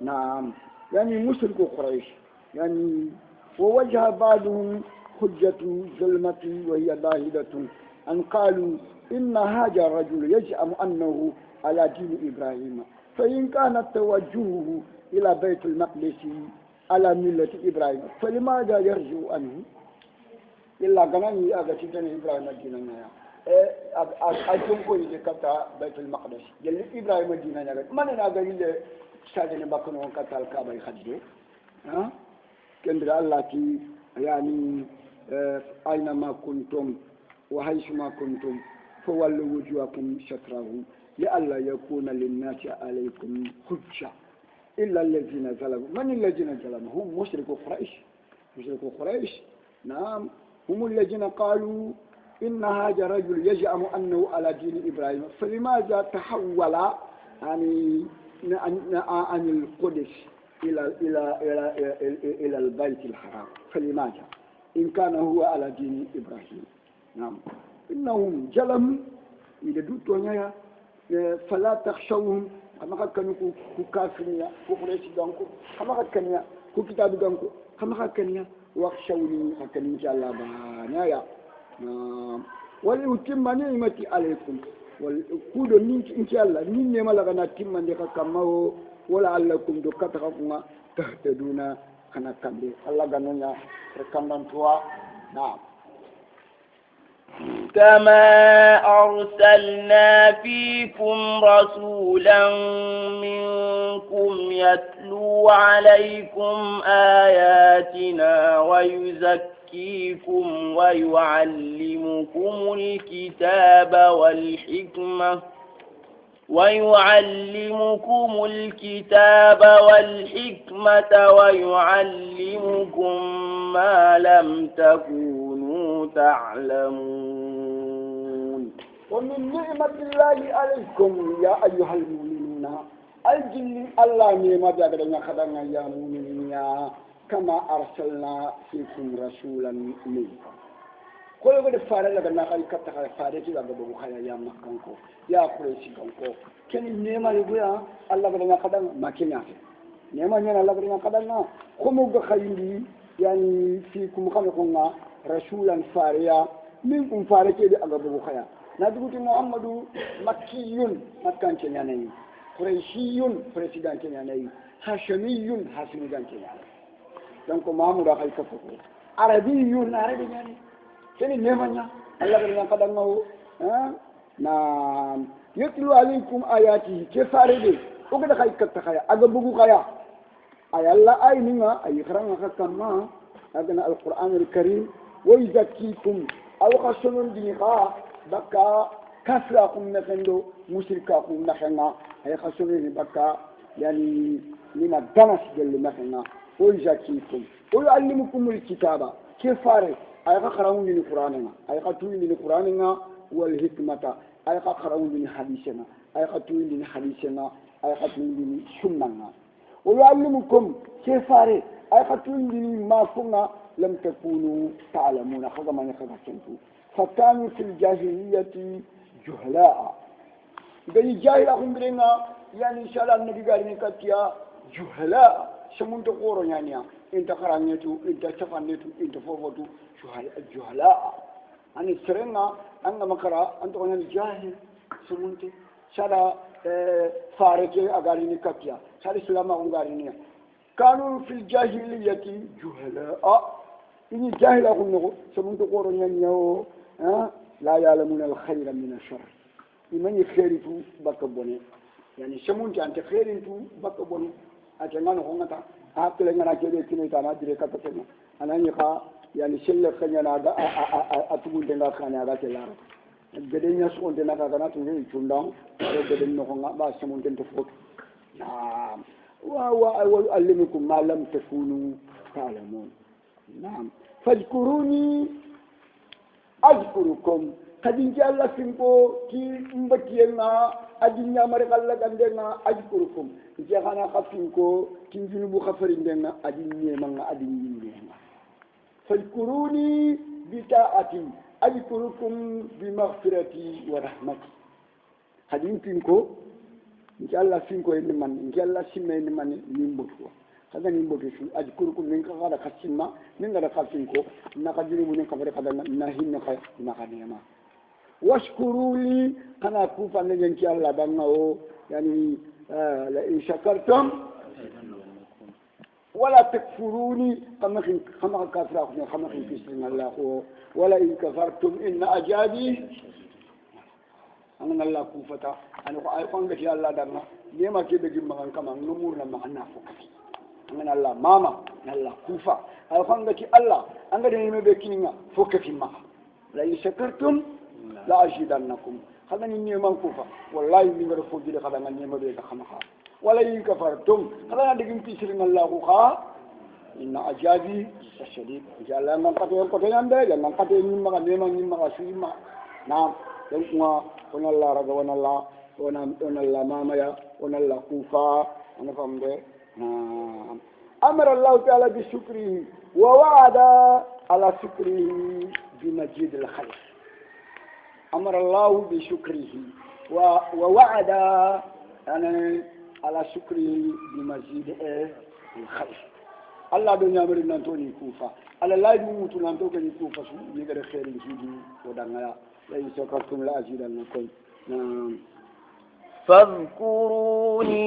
نعم يعني مشرك قريش يعني ووجه بعضهم حجة ظلمة وهي باهدة أن قالوا إن هذا الرجل يزعم أنه على دين إبراهيم فإن كانت توجهه إلى بيت المقدس على ملة إبراهيم فلماذا يرجع عنه إلا قناني أغتتني إبراهيم الدينانيا أجنكو يجكتا بيت المقدس جل إبراهيم الدينانيا من أغير إلا سادن بكنو كتا الكعبة يخدي كندر الله كي يعني أينما كنتم وحيثما كنتم فولوا وجوهكم شطره لئلا يكون للناس عليكم حجة إلا الذين ظلموا من الذين ظلموا هم مشركو قريش نعم هم الذين قالوا إن هذا رجل يزعم أنه على دين إبراهيم فلماذا تحول عن القدس إلى البيت الحرام فلماذا إن كان هو على دين إبراهيم نعم إنهم ظلموا إذا دوتوا فلا تخشوهم kama hakkan ku kafiriya ku quraishi ganko kama hakkan ku kitabu ganko kama hakkan wakhshawni hakkan insha Allah bana ya wal utimma ni'mati alaykum wal kudo min insha Allah min ne malaga na timmande ka kamawo wala allakum do katakuma tahtaduna kana kambe Allah ganonya rekandan tua na كما أرسلنا فيكم رسولا منكم يتلو عليكم آياتنا ويزكيكم ويعلمكم الكتاب والحكمة ويعلمكم ما لم تكونوا تعلمون. ومن نعمة الله عليكم يا أيها المؤمنون الجن الله نعمة بأدرنا خدنا يا مؤمنين كما أرسلنا فيكم رسولا منكم. كل واحد فارغ لنا خير كتر فارغ إذا بدو خير يا مكانكو يا قريشي كانكو كن نعمة يقولها الله بدنا خدنا ما كنا نعمة نعمة الله بدنا خدنا خمو بخيري يعني فيكم خلقنا رسولا فارغا منكم فارغ إذا بدو خير نادوت محمد مكي مكان كنياني قريشي بريسيدان كنياني هاشمي هاشمي كنياني دونك محمد خير كفو عربي عربي يعني كني نعمة الله بدنا خدنا نعم يتلو عليكم آياته كفارغ وكذا خير كتخيا أجبوه خيا أي الله أي نما أي خرام خكما هذا القرآن الكريم ويزكيكم أو خشون دينها بكا كفركم نفندو مشرككم نحنا هي خشون بكا يعني لما دنس جل نحنا ويزكيكم ويعلمكم الكتاب كفارغ أي خرام من القرآن أي خطوي من القرآن والحكمة أي خرام من حديثنا أي خطوي من حديثنا أي خطوي من سننا ويعلمكم كفارغ أي خطوي من ما كنا لم تكونوا تعلمون خذ ما يخذكم فكانوا في الجاهلية جهلاء بني جاهل أخم برنا يعني إن شاء الله النبي قال نكتيا جهلاء سمون تقولوا يعني أنت خرانيتو أنت شفانيتو أنت فوفتو جهلاء أنا سرنا أنا مكرا أنت قلنا الجاهل سمون تي شالا فارجة أقاري نكتيا شالا سلامة أقاري كانوا في الجاهلية جهلاء إني جاهل أقول نقول سمون تقولوا يعني لا يعلمون الخير من الشر إمن يخيرتو بكبوني يعني سمون أنت خيرتو بكبوني أتمنى هونتا أكل أنا كذا كذا تانا دريكا كتنا أنا يخا يعني شلة خنيا نادا أتقول دنا خنيا نادا كلام بدين يسون دنا كذا تقول يجوندام بدين نهونا بس سمون تنتفوت نعم وأعلمكم ما لم تكونوا تعلمون نعم فاذكروني أذكركم kadin ki Allah simpo ki mbakiyena adinya mare kala gandena ajkurukum ki xana xafinko ki junubu xafarindena adinye manga adinye fadkuruni bi ta'ati ajkurukum bi maghfirati wa rahmati kadin pinko ki Allah finko en man ki Allah simme en man nimboto kada nimboto su ajkurukum min ka kada khasimma min kada khafinko na kajunubu ni xafare kada na hinna khay na kadiyama واشكروا لي أنا أكوف أن ينكي الله بأنه يعني لئن شكرتم ولا تكفروني كما كافر أخونا كما كفرنا الله ولئن كفرتم إن أجابي أنا الله كوفتا أنا أقول لك يا الله دعنا لما كده جمعنا كمان نمورنا معنا فوقي أنا الله ماما الله كوفا أقول لك الله أنا دعنا بكينا فوقي ما لئن شكرتم لا أجدنكم هذا نيمان كوفا والله من غير فوجي هذا نيمان بيت خمخا ولا يكفرتم هذا ندين تسرين الله خا إن أجابي الشديد جل من قتل عنده جل من قتل نيمان شيما نعم لما قلنا الله رجع قلنا الله ماما يا قلنا الله كوفا أنا فهمت نعم أمر الله تعالى بشكره ووعد على شكره بمجيد الخير أمر الله بشكره ووعد أنا على شكري بمزيد الخير الله دنيا مرنا توني كوفا على لا يموت نانتوكني كوفا شو يقدر خير يجي ودعنا لا يسكتكم لا أجدنكم نعم فاذكروني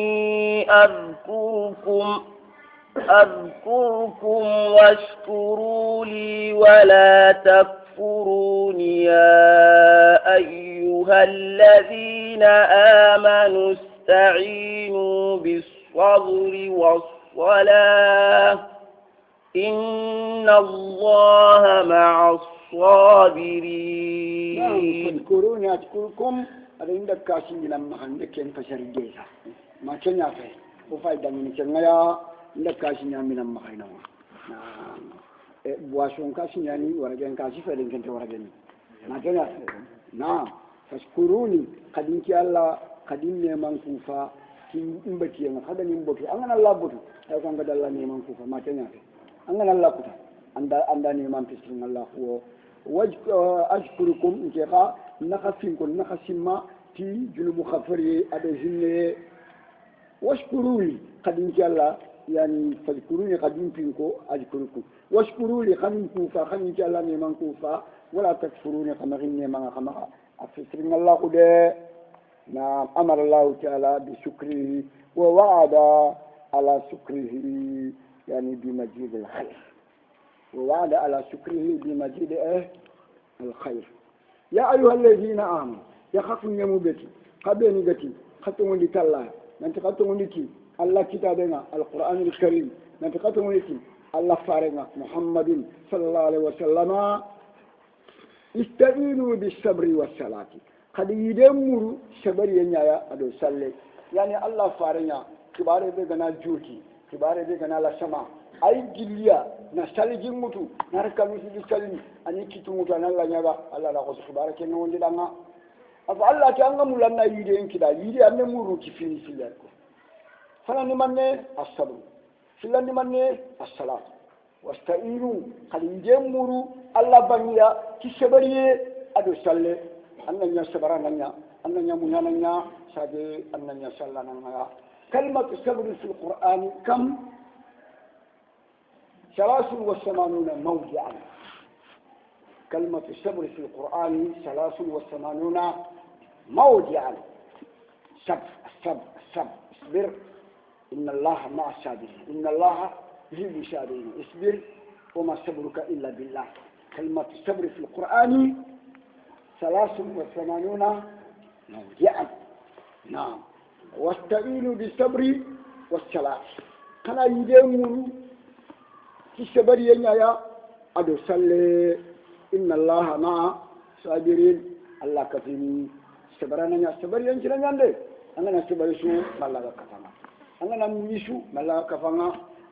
أذكركم واشكروا لي ولا تكفرون يا أيها الذين آمنوا استعينوا بالصبر والصلاة إن الله مع الصابرين. فاذكروني أذكركم هذا عندك كاشين لما عندك ينفجر الجيزة ما كان يفعل وفايدة من كنايا عندك كاشين من المخينا بواشون كاشين يعني ورجين كاشي فلين كنت ورجين ما كان يفعل نعم فاذكروني قديم كي الله قديم نيمان كوفا كي إمبتي أنا هذا نيمبتي أنا الله بدو هذا كان بدل الله نيمان كوفا ما كان يفعل أنا الله كذا عند نيمان بسرنا الله هو أشكركم إنكا نخفينكم نخسما في جنوب خفري أدزيني واشكروا لي قديم الله يعني فاذكروني قديم فينكو أشكركم واشكروا لي قديم كوفا قديم الله نيمان كوفا ولا تكفروني قمرين نيمان قمرا أفسرنا الله كده نعم أمر الله تعالى بشكره ووعد على شكره يعني بمجيد الخير ووعد على شكره بمجيد الخير يا أيها الذين آمنوا يخافون يموتي قبلني قتي خطون لتالله من تقطون لتي الله كتابنا القرآن الكريم من تقطون لتي الله فارنا محمد صلى الله عليه وسلم استعينوا بالصبر والصلاة قد يدمر صبر ينيا أدو سلة يعني الله فارنا كبار بيجنا جوتي كبار بيجنا لسما أي جليا نسالي جموتو نركب في سالي أني كتو موتو أنا لا نجا الله لا قص كبار كنا وندلنا أف الله كأننا مولنا يدين كذا يدي أنا مورو كفيني سيلكو فلا نمانة الصبر فلا نمانة الصلاة واستعينوا قال يجمروا الله بنيا كسبريه أدو سالي أننا سبرانا أننا منانا ساجي أننا سالنا كلمة الصبر في القرآن كم 83 موضعا كلمة الصبر في القرآن 83 موضعا الصبر اصبر إن الله مع الصابرين إن الله يحب الصابرين اصبر وما صبرك إلا بالله كلمة الصبر في القرآن 83 موضعا نعم واستعينوا بالصبر والصلاة كان يدمر كسبر ينيا أدو سلة إن الله مع صابرين الله كفيني سبرانا يا سبر ينجرا يندي أنا سبر شو ملا كفانا أنا ميشو ملا كفانا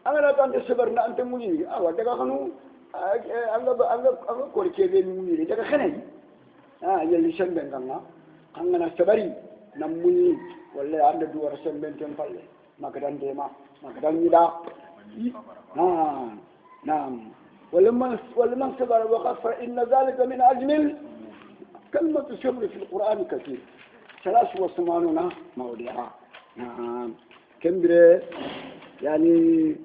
أنا تانت سبرنا أنت مني وده كانوا أنا كوري كذي مني ده كخني يلي سنبن كنا أنا سبري نمني ولا عند دوار سنبن تنفله ما كدان ديما ما كدان يدا نعم ولمن صبر وغفر إن ذلك من أجمل كلمة الصبر في القرآن كثير 83 موضعا نعم كمبرة يعني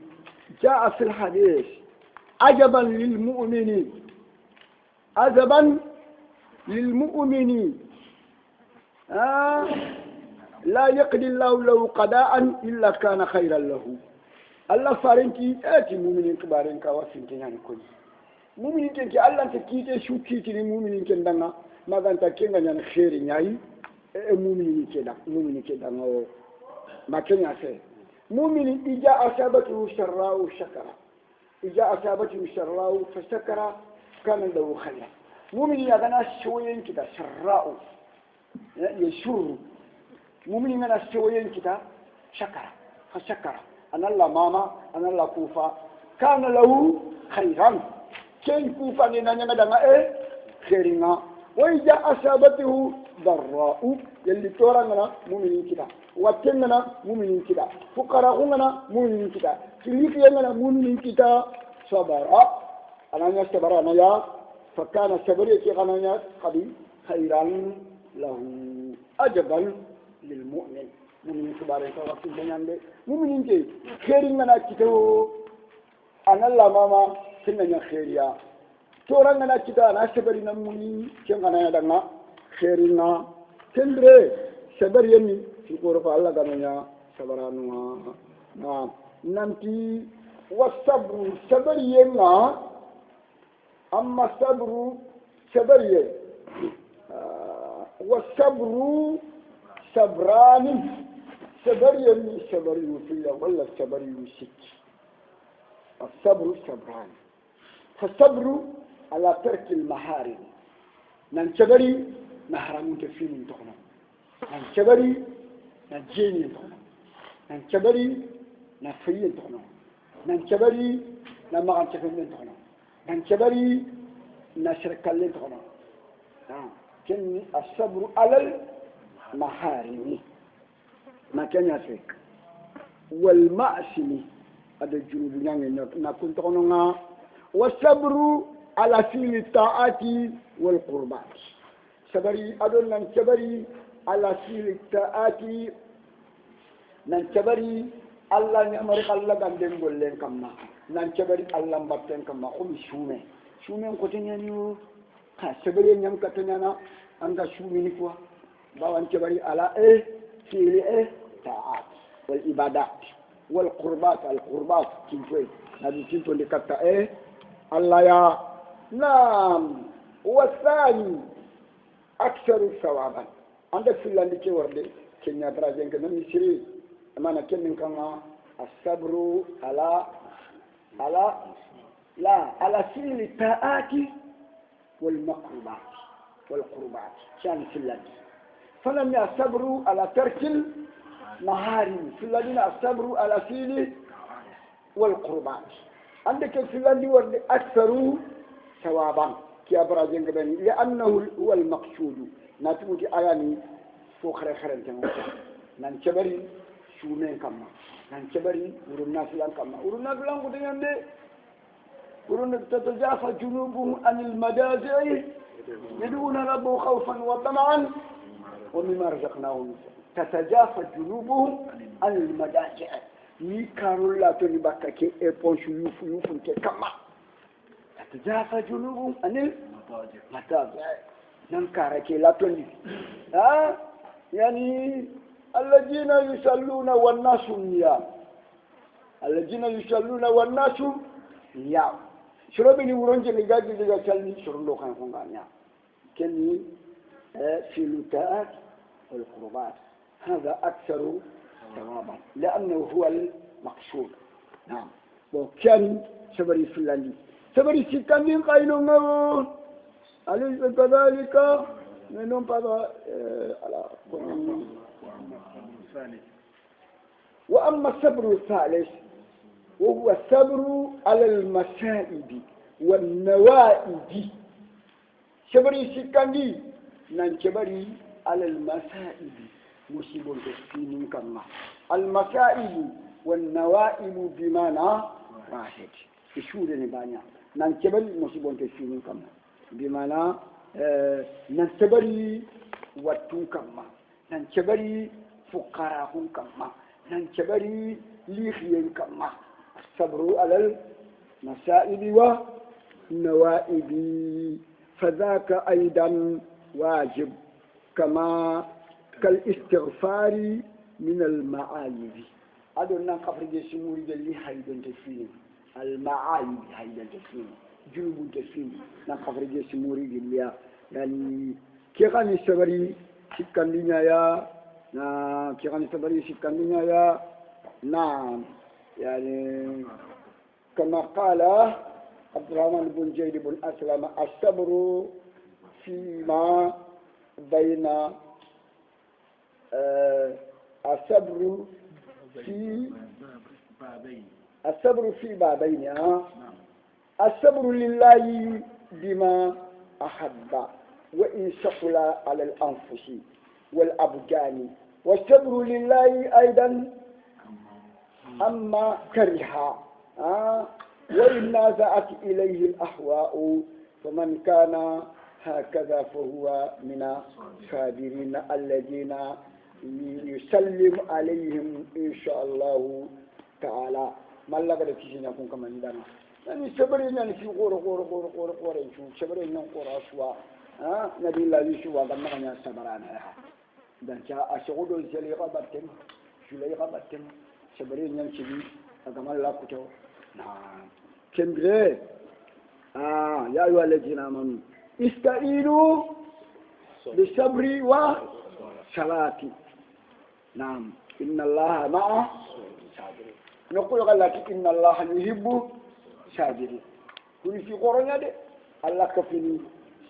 جاء في الحديث عجبا للمؤمن لا يقضي الله له قضاء إلا كان خيرا له الله فارنتي أتي مؤمنين كبارين كواسين يعني كل مؤمنين كنتي الله تكيت شو كيتي المؤمنين كندنا ما كان تكينا يعني خير يعني مؤمنين كذا ما كان يعرف مؤمنين إذا أصابته شراء شكر إذا أصابته شراء فشكر كان له خير مؤمنين أنا شوين كذا شراء يشور مؤمنين أنا شوين كذا شكر فشكر أنا الله ماما أنا الله كوفا كان له خيرا كين كوفا لنا نعدنا خيرنا وإذا أصابته ضراء يلي تورنا مؤمنين كذا واتننا مؤمنين كذا فقراءنا مؤمنين كذا كليفنا مؤمنين كذا صبر أنا صبر أنا يا فكان صبري كأنا قديم خيرا له أجبا للمؤمن mu'minin subare ko waktu nyande mu'minin ke khairin ngana kito analla mama kinna nya khairiya tora ngana kita na sabari na muni kenga na danga khairina tendre sabari yani ko ko Allah gananya sabaranu na nanti wasabru sabari yenga amma sabru sabari wasabru sabrani sabari yani sabari fiya wala sabari yusik الصبر صبران فالصبر على ترك المحارم ننشبري محرم تفين تخنا ننشبري نجيني تخنا ننشبري نفين تخنا ننشبري نمغان تفين تخنا ننشبري نشرك اللي تخنا كن الصبر على المحارم ما كان يفك والمعصم هذا الجنوب يعني نكون تقولنا والصبر على فعل الطاعات والقربات صبري أدون ننصبري على فعل الطاعات ننصبري الله نأمر الله عندنا بولين كما ننصبري الله بابتن كما هم شومه كتنيا نيو صبري نيم كتنيا نا عند شومه نكوا باوان صبري على فعل الطاعات والعبادات والقربات القربات كنتوي هذه كنتو اللي كتا الله يا نعم والثاني أكثر ثوابا عندك في اللي كي ورد كنيا تراجعين كنا نشري أما نكمل كنا الصبر على لا على فعل الطاعات والمقربات والقربات كان في اللي فلم يصبروا على ترك محارم في الذين الصبر على فعل والقربات عندك في الذين ورد أكثر ثوابا كي أبراجين كبني لأنه هو المقصود نتوجي آياني فوق خير ننشبري شومين كما ننشبري ورنا فلان كما ورنا فلان قدين عندي ورنا تتجافى جنوبهم عن المجازع يدعون ربه خوفا وطمعا ومما رزقناهم تتجافى جنوبهم عن المضاجع يكاروا لا تنبكا كي ايبونش يوفو كما تتجافى جنوبهم عن المضاجع ننكار كي لا تنبي يعني الذين يصلون والناس نيام الذين يصلون والناس نيام شربني ورنجي نجاجي دجا تشالني شرلو كان فونغانيا كني في لتاء والقربات هذا أكثر ثوابا لأنه هو المقصود نعم وكان سبري فلاني سبري سكانين قايلون أليس كذلك منهم بابا على وأما الصبر الثالث وهو الصبر على المصائب والنوائب سبري سكاني ننشبري على المصائب مصيبون تسفين كما المصائب والنوائب بمعنى واحد يشور نبانيا ننتبل مصيبون تسفين كما بمعنى ننتبري واتون كما ننتبري فقراء كما ننتبري ليخيين كما الصبر على المصائب والنوائب فذاك أيضا واجب كما كالاستغفار من المعايب أدونا كفر جسموري جلي هيدن تفين المعايب هيدن تفين جنوب تفين نكفر جسموري جلي يعني كيغاني سبري سكان دنيا يا نا كيغاني سبري سكان دنيا يا نعم يعني كما قال عبد الرحمن بن زيد بن أسلم الصبر فيما بين الصبر في بابين الصبر لله بما أحب وإن ثقل على الأنفس والأبدان والصبر لله أيضا أما كره وإن نازعت إليه الأهواء فمن كان هكذا فهو من الصابرين الذين يسلم عليهم إن شاء الله تعالى ما الله قد تشينا كون كمان دانا يعني سبرين يعني في قور شو سبرين نون قور أسوا نبي الله يسوا كمان كمان سبران هذا dan ca ashudo jeli qabatem julay qabatem sabari nyam cibi agamal la kuto na kendre ya ayu alladhina amanu ista'inu bisabri wa salati nam inna allaha ma'a sabirin nokko galati inna allaha yuhibbu sabirin kuni fi qoronya de allah kafini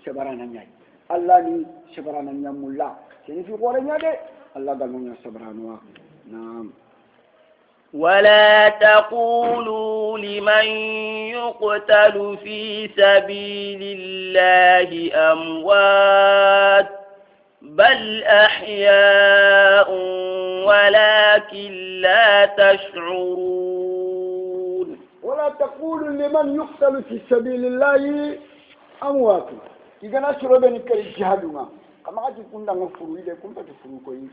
sabarana nyai allah ni sabarana nyamulla كيف يقولون هذا الله قال من سبحانه نعم ولا تقولوا لمن يقتل في سبيل الله أموات بل أحياء ولكن لا تشعرون ولا تقولوا لمن يقتل في سبيل الله أموات إذا نشر بنك الجهادنا kama ati kunda ngofuru ile kumpa tufuru ko yi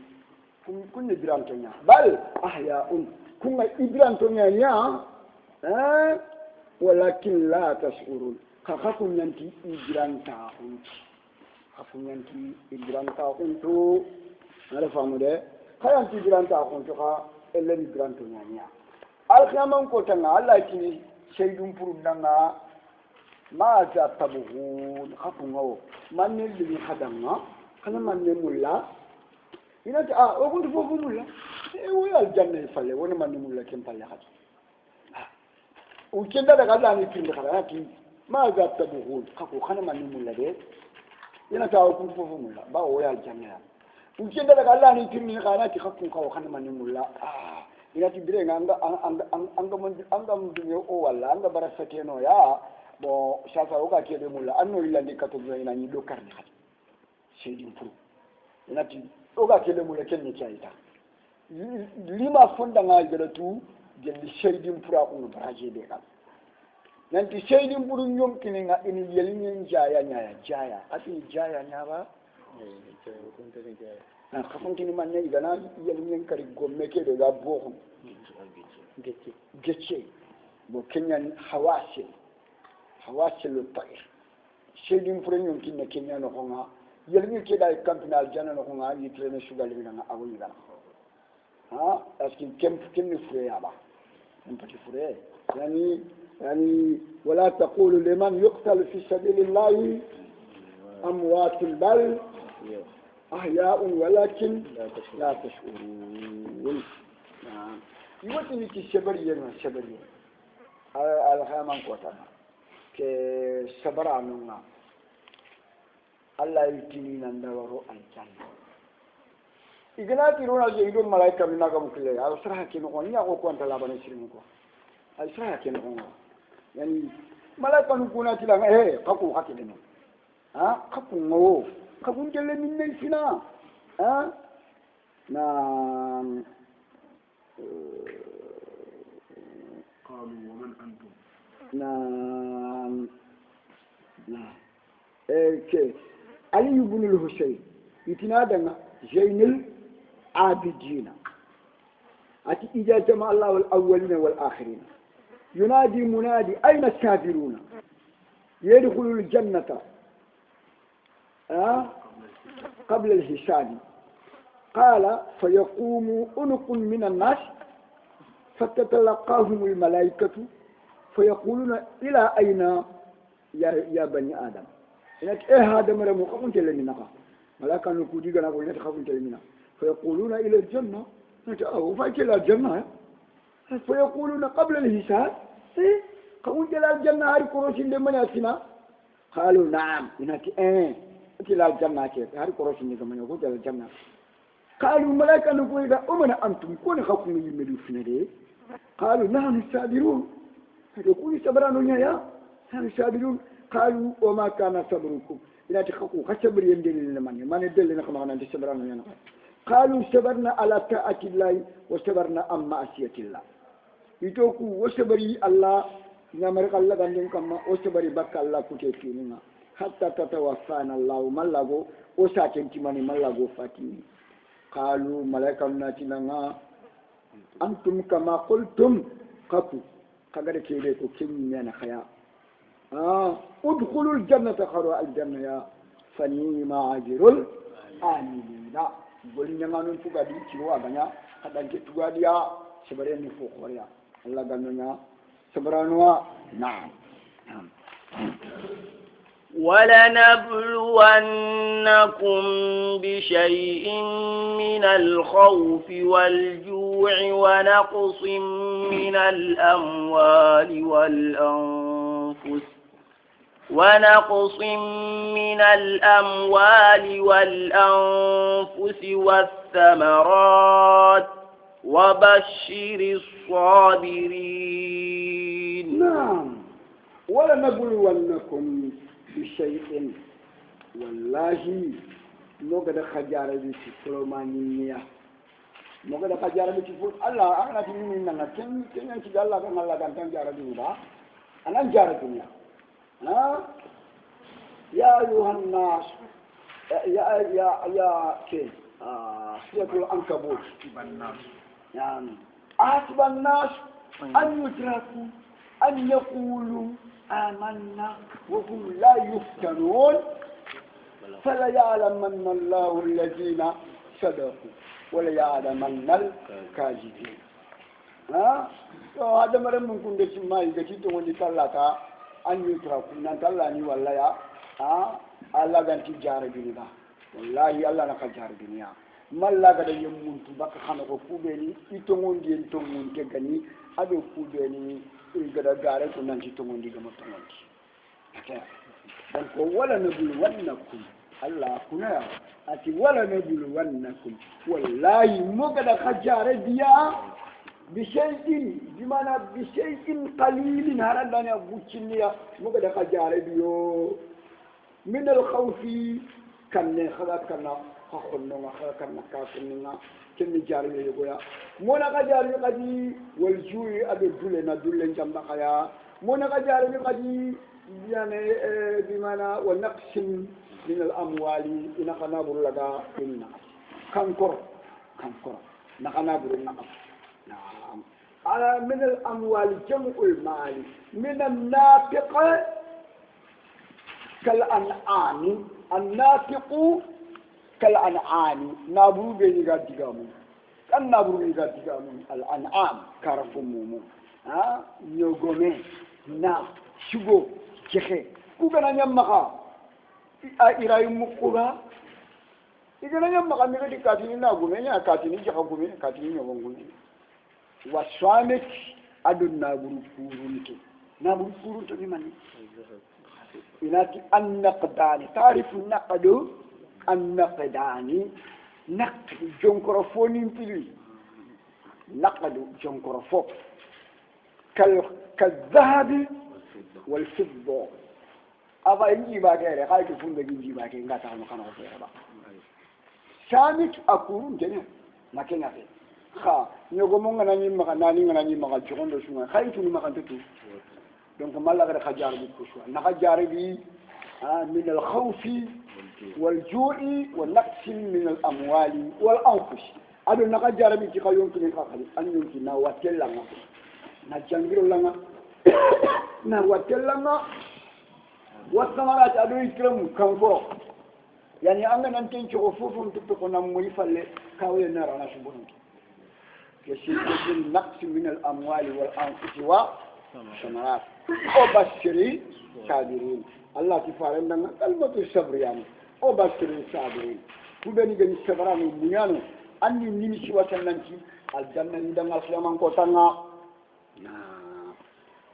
kunye birantonya bal ahyaun kunga ibrantonya ya walakin la tashurun khakun yanti ibranta untu ala famude kayanti ibranta untu ka ellen ibrantonya ya al khaman ko tanga Allah kini shaydun purundanga ma ta tabuhun khafungo manne li khadanga kana manne mulla inati o kuntu fofu mulla wo yal janna falle wona manne mulla kem palle khat o kenda daga Allah ni tindi khala ki ma za tabuhun kako kana manne mulla de ina ta o kuntu fofu mulla ba wo yal janna o kenda daga Allah ni tindi khala ki kako ko kana manne mulla inati dire nga anga mun dunyo o walla anga barasake no ya bo shafa o ka kede mulla anno illandi kato ina ni do karni khat shaidin furu inati oga kele mu leken ne kayita lima fonda nga gelatu gelli shaidin fura ko baraje de kan nanti shaidin furu nyom kini nga ini yelin jaya ati jaya nya ba na kafon kini man ne igana yelin kari gomme ke de ga bo gece bo kenyan hawasi lu ta'ir shaidin furu nyom kini kenya no nga yelmi ke da campina aljanna no nga yi trene sugal bi nga awu ngana parce que kem ni fure yaba en petit fure yani wala taqulu liman yuqtal fi sabilillahi amwat bal ahya'un walakin la tash'urun yoti ni ki shabari al khaman kota ke sabara nunga Allah yitini nan da waro aljanna igana tirona je idon malaika min naga mukle ya usra ke no nya ko konta la bana shirin ko ay usra ke no yani malaika nu kuna tilanga kaku hakide no kaku ngo kaku jelle min ne sina na قالوا ومن أنتم na ke Ali ibn al-Husayn itinadanga Zainul Abidin ati ija jama Allah wal awwalina wal akhirin yunadi munadi ayna as-kafiruna yadkhulul jannata قبل الحساب قال فيقوم أنق من الناس فتتلقاهم الملائكة فيقولون إلى أين يا بني آدم إنك هذا مرمو خفن تلمي نقا ملائكة نكودي قنا قلنا تخفن تلمينا فيقولون إلى الجنة فأيك إلى الجنة فيقولون قبل الحساب قوم إلى الجنة هاري كروسين لمن يأتينا قالوا نعم إنك إلى الجنة كيف هاري كروسين لمن يقول إلى الجنة قالوا الملائكة نقول إذا أمنا أنتم كون خفن يمدوا فينا دي قالوا نحن الصابرون يقول صبران يا نحن الصابرون قالوا وما كان صبركم إذا تخقوا خصبر يندل لمن ما ندل لنا كما أنت صبران يا قالوا صبرنا على طاعة الله وصبرنا عن معصية الله يتوكوا وصبري الله نمرق الله عندهم كما وصبري بك الله كتيرنا حتى تتوفانا الله ملغو وساكن تماني ملغو فاتيني qalu malaikam natinanga antum kama qultum qafu kagare kebe ko kenni yana khaya udkhulul jannata kharu al janna ya fanima ajrul amilina bolnya manun fuga di ciwa banya kadan ke tuga dia sebarani fu khoria Allah ganna sebaranwa na'am ولنبلونكم بشيء من الخوف والجوع ونقص من الأموال والأنفس والثمرات وبشر الصابرين. نعم ولنبلونكم بشيء والله نوغد خجارة بسلومانية نوغد خجارة بسلوم الله أنا تمين إننا كن ينشد الله كان الله كان تنجارة دنيا أنا جارة دنيا يا أيها الناس يا كي سورة العنكبوت يعني أحسب الناس أن يتركوا أن يقولوا آمنا وهم لا يفتنون فليعلمن الله الذين صدقوا وليعلمن الكاذبين. هذا مرة ممكن تسمع يجي تقول لك أن يتركوا نتلاني ولا يا الله كان تجار الدنيا والله الله نكجار الدنيا ما الله كده يمون تبقى خانق كوبني يتمون كجاني أبي كوبني إذا جاره كنا نجتمون دي كم تمون donc wala nabluwannakum Allah kuna ati wala nabluwannakum wallahi mogada khajare biya bishay'in bimana bishay'in qalilin haradana buciniya mogada khajare biyo min al-khawfi kanne khalaqana khonno khalaqana kafunna kenni jare yogoya mona khajare qadi wal ju'i abe dulle jamba khaya mona khajare qadi يعني بمعنى ونقص من الأموال إن خنابر لغا إنا كنكر نخنابر النقص نعم على من الأموال جمع المال من الناطق كالأنعام الناطق كالأنعام نابرو بينيغا ديغامو كان نابرو بينيغا ديغامو الأنعام كارفمومو نيوغومي نا شغو كيخي كوغانا نيامخا ايراي مكوغا igana nyamaka migadi katini na gumenya katini jaka gumenya katini nyongoni waswamek adun na buru furunto ni mani inati annaqdani ta'rifu naqdu annaqdani naqd jonkorofoni pili naqdu jonkorofo كالذهب والفضة أبا يجي باكير خايف يفون بيجي باكير لا تعمل خنا وفيها شامك أكون جنة ما كنا في خا نيوغمون غناني مغا جون دشوا خايف توني مغا تتو دونك مالا غير خجار بكوشوا نخجار بي من الخوف والجوع والنقص من الأموال والأنفس أدو نخجار بي تخيون توني خاخلي أن يمكن نواتيلا نجانجرو لنا نواتيلا والثمرات أدو يكرم كنفو يعني أنا ننتين شغفوفهم تبقونا مريفا كاوية نارا نشبهن يشير النقص من الأموال والأنفس والثمرات وبشري صابرين الله تفعل لنا كلمة الصبر يعني وبشري صابرين كبني جني الصبران وبنيانو أني نمشي وسننتي الجنة ندم الخيام كوتانا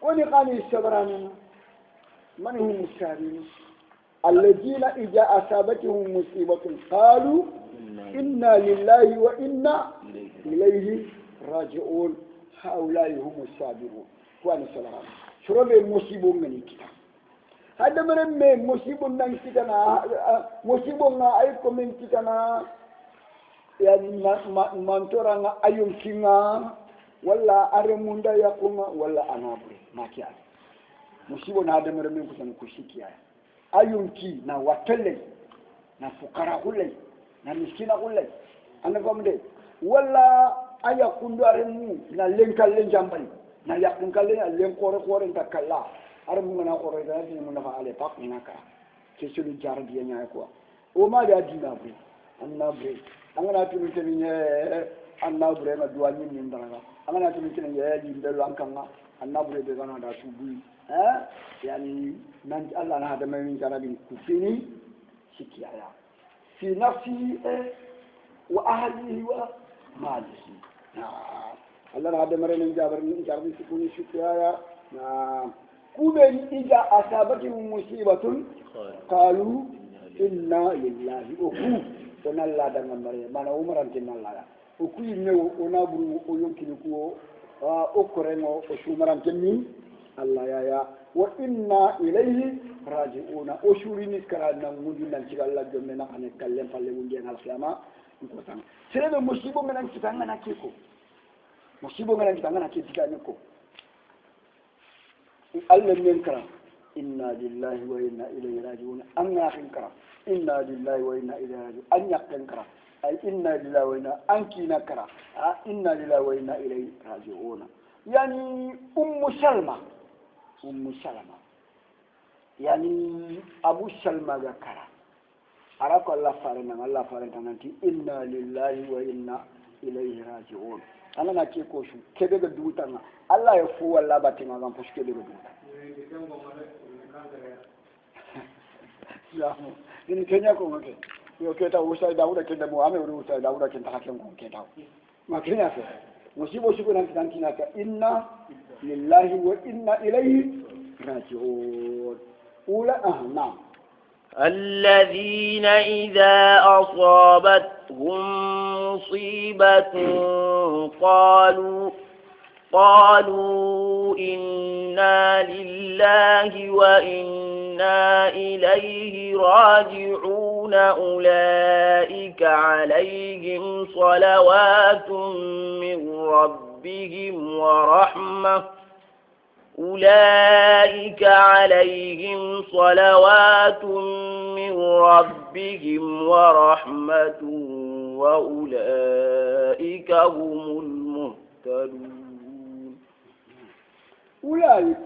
ونقاني الصبران من هم الصابرين الذين إذا أصابتهم مصيبة قالوا إنا لله وإنا إليه راجعون هؤلاء هم الصابرون وأنا سلام شرب المصيبة من الكتاب هذا من مصيبة من كتابنا مصيبة من أيكم من كتابنا يعني منتورنا أيوم كنا ولا أرموندا يقوم ولا أنابري ما كيان مصيبة هذا من كتابنا كوشيكيا ayunki na watele na fukara kule na miskina kule ana famde walla aya kundu aremu na lenkalle jambani na yakun kalle na len kore takalla aramu na kore da ni mun fa ale pak ni naka ke sulu jar biya nya ko o ma da dina bu anna bre angana tulu teni anna bre na duwani min dara angana tulu teni yi ndelo ankanga anna bre de gana da subu yani nan Allah na da mai jarabin kufini sikiyaya fi nafsi wa ahlihi wa malihi Allah na da mare nan jarabin sukuni sikiyaya na kubeni ija asabati musibatun qalu inna lillahi wa inna Allah da mare mana umaran tin Allah o ku ne ona buru o yonkini ko o korengo o shumaran tin Allah ya wa inna ilayhi raji'una o shurini karana mundi nan ci Allah jomme na ane kallem falle mundi ngal khiyama ko tan sebe musibo menan ci tanga na kiko musibo menan ci tanga na kiko tikani ko Allah men kara inna lillahi wa inna ilayhi raji'un an yaqin kara inna lillahi wa inna ilayhi raji'un an yaqin kara ay inna lillahi wa inna ankina kara inna lillahi wa inna ilayhi raji'un yani ummu salma yani abu salma ga kara arako Allah fare tananti inna lillahi wa inna ilayhi raji'un ana na ke ko shu kebe ga dutanga Allah ya fu walla batinga gam puske de duta ya ni kenya ko ngoke yo keta usai dauda kenda mo ame usai dauda kenta hakem ko keta ma kenya ko musibo shugo nan tantina ka inna lillahi wa inna ilayhi راجعون أولى نعم الذين إذا أصابتهم مصيبة قالوا إنا لله وإنا إليه راجعون أولئك عليهم صلوات من ربهم ورحمة أولئك عليهم صلوات من ربهم ورحمة وأولئك هم المهتدون أولئك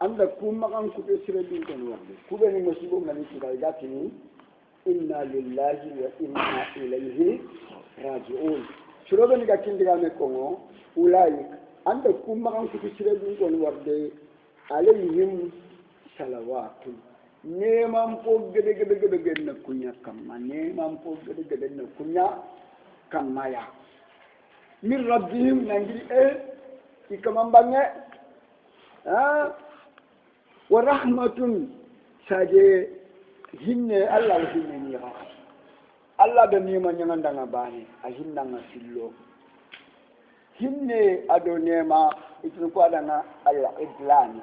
عندكم مقام كتير سردين كانوا كبني مسلمون من الشرائعاتني إنا لله وإنا إليه راجعون شربني كأكين دعامي كونو أولئك anda kuma kan ku tsire dun kon warde alayhim salawatu neman po gede na kunya kamma neman po gede na kunya kamma ya min rabbihim nangiri ikamambange wa rahmatun saje hinne Allah hinne ni ha Allah da neman nyanga nga bani a hinna nga sillo hinne ado nema itun ko adana al-idlan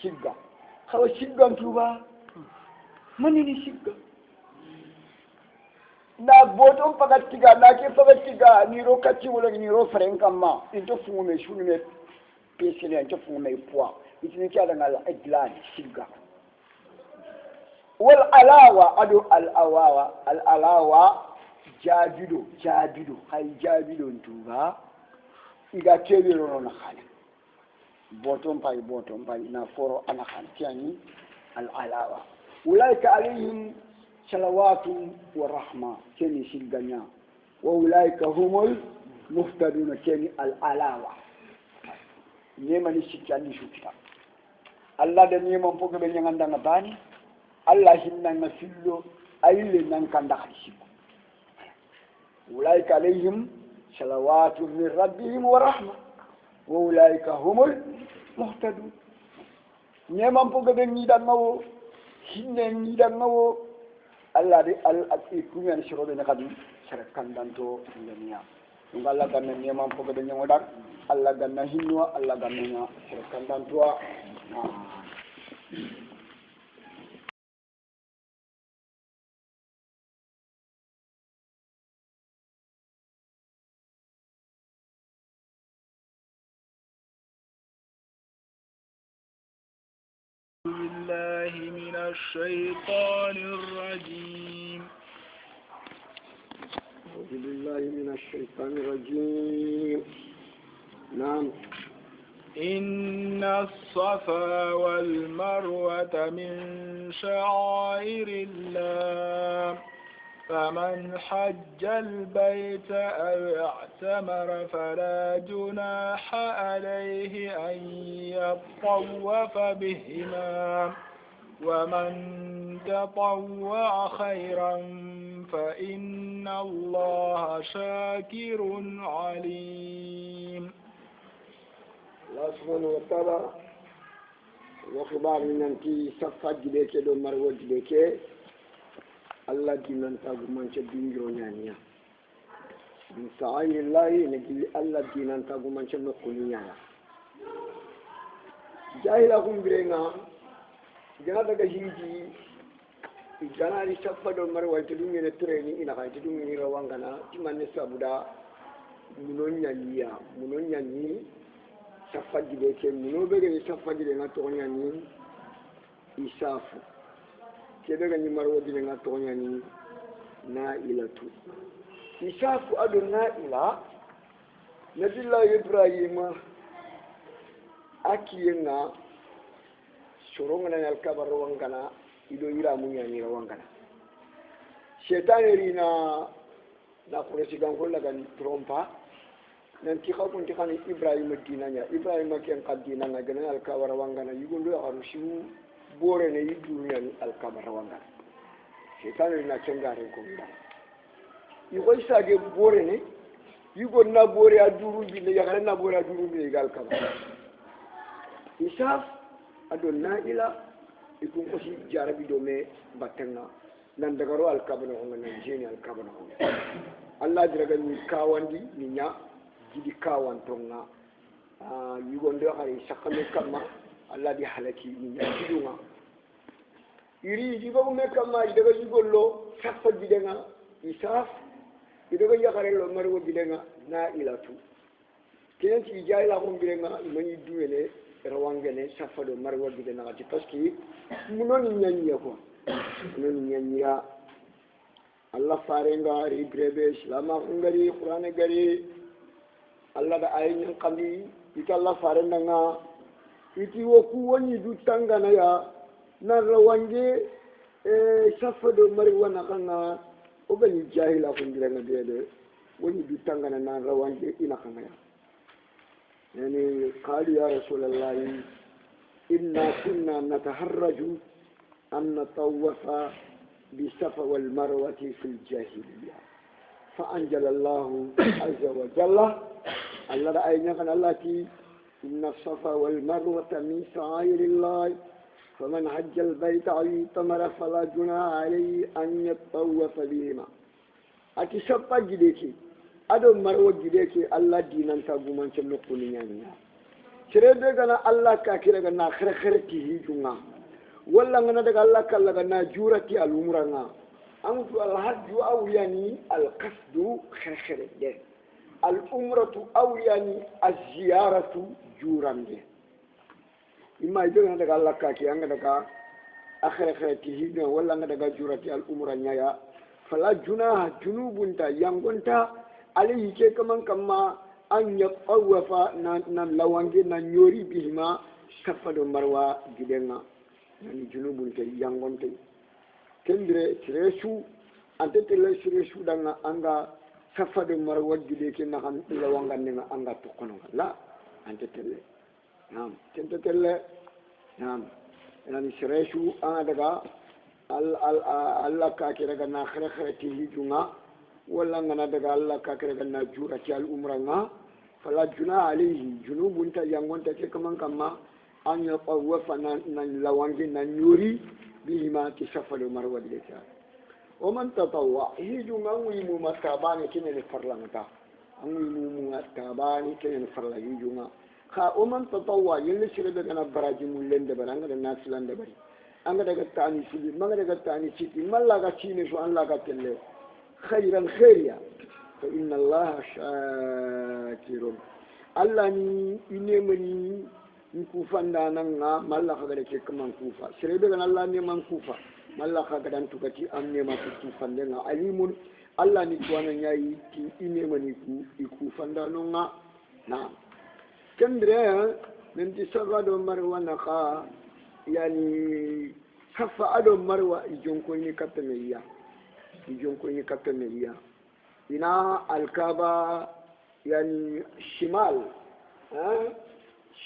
shigga khaw shiggan tuba manini shigga na boton fagat tiga na ke fagat tiga ni ro katti wala ni ro fren kamma into fume shuni pesele into fume poa itun ko adana al-idlan shigga wal alawa ado al alawa jabido hay jabido ntuba iga tebiro na khali boton pay na foro ana khantiyani al alawa ulaika alayhim salawatu wa rahma keni shiganya wa ulaika humul muhtadun keni al alawa nemani shikani shukita Allah da neman foga be nyanganda ngabani Allah hinna nga fillo ayille nan kanda khishiko ulaika alayhim salawatu min rabbihim wa rahma wa ulaika humul muhtadun nyemam po gabe ni dan mawo hinne ni dan mawo Allah de al akunya ni shiro de nakadi sere kandanto ndemiya ngalla ganna nyemam po gabe nyango dak Allah ganna hinno Allah ganna sere kandanto بالله من الشيطان الرجيم. أعوذ بالله من الشيطان الرجيم. نعم. إن الصفا والمروة من شعائر الله فمن حج البيت أو اعتمر فلا جناح عليه أن يطوف بهما ومن تطوع خيرا فإن الله شاكر عليم. الله سبحانه وتعالى وخبار من أنتي صفا جليك دو مروة جليك الله دينان تاغو مانچ دينجرو نيانيا من سعي الله نجي الله دينان تاغو مانچ نقوني نيانا جاهلكم برينا جنا daga hiji jana ri safa do marwa tudungi ne treni ina ka tudungi ni rawangana timanne sabuda munonya ni safa gide ke muno be ga safa gide na to nyani isafu kebe ga ni marwa gide na to nyani na ilatu isafu adu na ila nabillahi ibrahim akiyenga sorongana yalkabar rawangana ido ira munya ni rawangana shetani rina na kuresi gankol laga trompa nanti khawun tikani ibrahim dinanya ibrahim ken qadina gana alkabar rawangana yugondo arushu bore ne yidunya ni alkabar rawangana shetani rina cengare ko nda yugo isage bore ne yugo na bore aduru bi ne yakala na bore aduru bi gal kabar isaf adon na ila ikun ko si jarabi do me batenga nan daga ro alkabana on nan jeni alkabana on Allah diraga ni kawandi ni nya gidi kawantonga yugo ndo hari sakame kama Allah di halaki ni nya gidunga iri digo me kama daga yugo lo safa gidenga isaf daga yakare lo marwo gidenga na ilatu kenen ci jayla ko gidenga imani duwele rawangene safado marwa gide na ati paski munoni nyanya ko munoni nyanya Allah farenga ri grebe islama ngari qur'ane gari Allah da ayin qandi ita Allah farenga nga iti woku woni du tangana ya na rawange safado marwa na kanga o bani jahila ko ndiranga dede woni du tangana na rawange ina kanga ya يعني قال يا رسول الله إنا كنا نتهرج أن نطوف بالصفا والمروة في الجاهلية فأنزل الله عز وجل الله رأينا كان الله إن الصفا والمروة من شعائر الله فمن حج البيت أو اعتمر فلا جناح عليه أن يطوف بهما أتي صفا جديكي ado marwo gide ke Allah dinan ta guman ce no kulinya ne cire daga na Allah ka kira ga na kharkharti hijunga walla ngana daga Allah kalla ga na jurati al-umranga an tu al-hajj aw yani al-qasd kharkharde al-umratu aw yani az-ziyaratu jurande imma daga daga Allah ka ki anga daga kharkharti hijunga walla ngana daga jurati al-umranya ya fala junaha junubunta yangonta alayhi ke kaman kamma an ya qawafa nan lawange nan nyori bihima safado marwa gidenga nani junubun ke yangonte kendre tiresu ante tele tiresu danga anga safado marwa gide ke na han lawanga ne anga to kono la ante tele nam tente tele nam nani tiresu anga daga Allah ka kira ga na khare khare ti hijunga wala ngana daga Allah ka kare ganna jura ti al umranga fala juna alayhi junubun ta yangonta ke kaman kamma an ya qawafa nan lawangi nan yuri bihima ti safalu marwa dileta o man tatawwa hiju ngwi mu masabani kine ne farlanta ngwi mu matabani kine ne farla hiju nga ka o man tatawwa yelle shire daga na baraji mu lende baranga da nasilan da bari anga daga tani sibi manga daga tani siti malla ga cine so Allah ga telle خير الخير فإن الله شاكر الله ني إنمني nkufanda nanga malla kagare ke kaman kufa sirebe gan Allah ne man kufa malla kagadan tukati am ne ma kufanda nga alimun Allah ni tuwana yayi ki ine mani ku ikufanda nonga na kendre nanti saga do marwa naka yani safa ado marwa ijonko ni katameliya ina alkaba yani shimal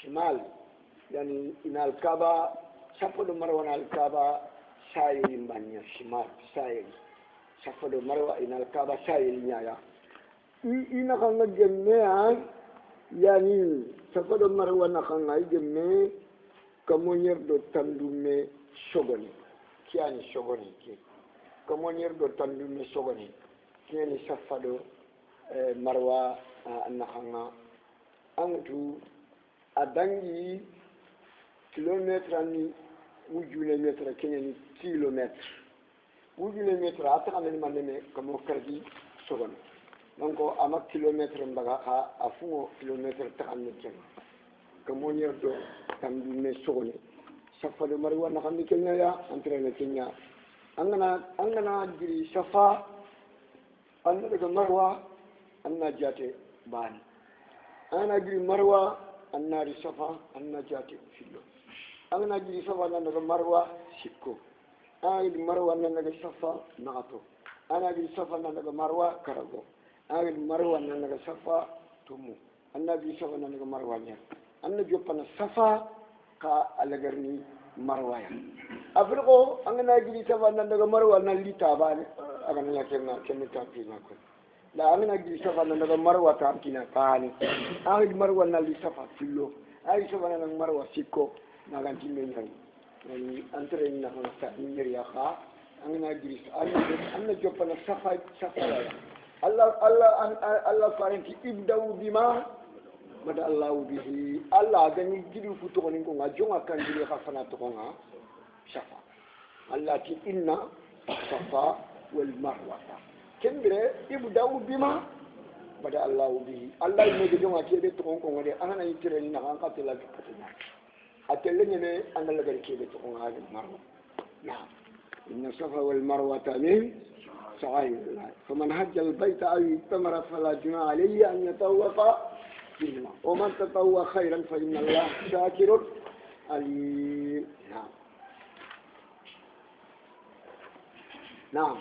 shimal yani ina alkaba safa do marwa na alkaba sayri mbanya shimal sayri safa do marwa ina alkaba sayri nyaya ina kanga gemme yani safa do marwa na kanga gemme kamonyer do tandume sogoni kiani sogoni ki kamonyer do tandume sogoni kiani safa do marwa na kanga antu adangi kilometre ni wujune metre kenyani kilometre wujune metre ataka men manene kamo kardi sogon donc ama kilometre mbaga afungo kilometre takanni ken kamo nyerdo tamdu me sogoni safa de marwa na xamni kenya ya entraîner kenya angana jiri safa anna daga marwa anna jate bani ana jiri marwa annari safa anna jati fillo angana jiri safa nan daga marwa sikko ana jiri marwa nan daga safa nagato ana jiri safa nan daga marwa karago ana jiri marwa nan daga safa tumu anna jiri safa nan daga marwa nya anna joppana safa ka alagarni marwa ya afriko angana jiri safa nan daga marwa nan lita bane agana nya kenna tampi ngako la amina gi safa na daga marwa ta kina kaani ay marwa na li safa fillo ay safa na marwa sikko na ganti men yani entre na ko ta ngir ya kha amina gi anna joppa na safa ya Allah faranti ibda'u bima bada Allah bihi Allah gani gidu fu to ko nga jonga kan gidu khafana to nga safa Allah ti inna safa wal marwa kembere ibda'u bima bada Allah bihi Allah ne de jonga kebe to ko ngode anana yitire ni na kan ka tela katina atelle ne andal gar kebe to ko ngade marwa ya inna safa wal marwa min شعائر الله فمن حج البيت أو اعتمر فلا جناح عليه أن يطوف بهما ومن تطوع خيرا فإن الله شاكر عليم نعم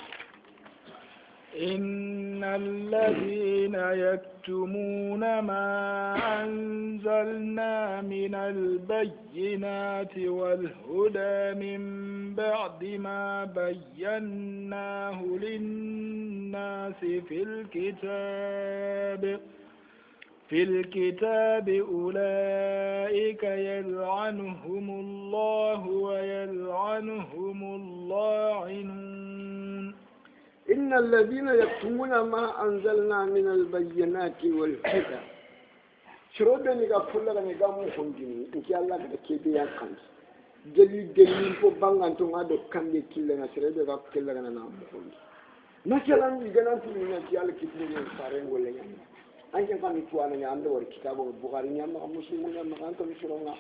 إن الذين يكتمون ما أنزلنا من البينات والهدى من بعد ما بيناه للناس في الكتاب أولئك يلعنهم الله ويلعنهم اللاعنون إن الذين يكتمون ما أنزلنا من البينات والهدى شرود نيغا فولا نيغا مخونجيني إنكي الله كده كيبي يانكانس دليل فو بانغان تونغا دو كاندي كيلنا شرود غا كيلنا نا مخونجي مثلا يغنان تي نيغا يالا كيتني فارين ولا يعني أنت كان يتوانا يعمل ور كتاب البخاري يعمل مسلم يعمل أنت مسلونا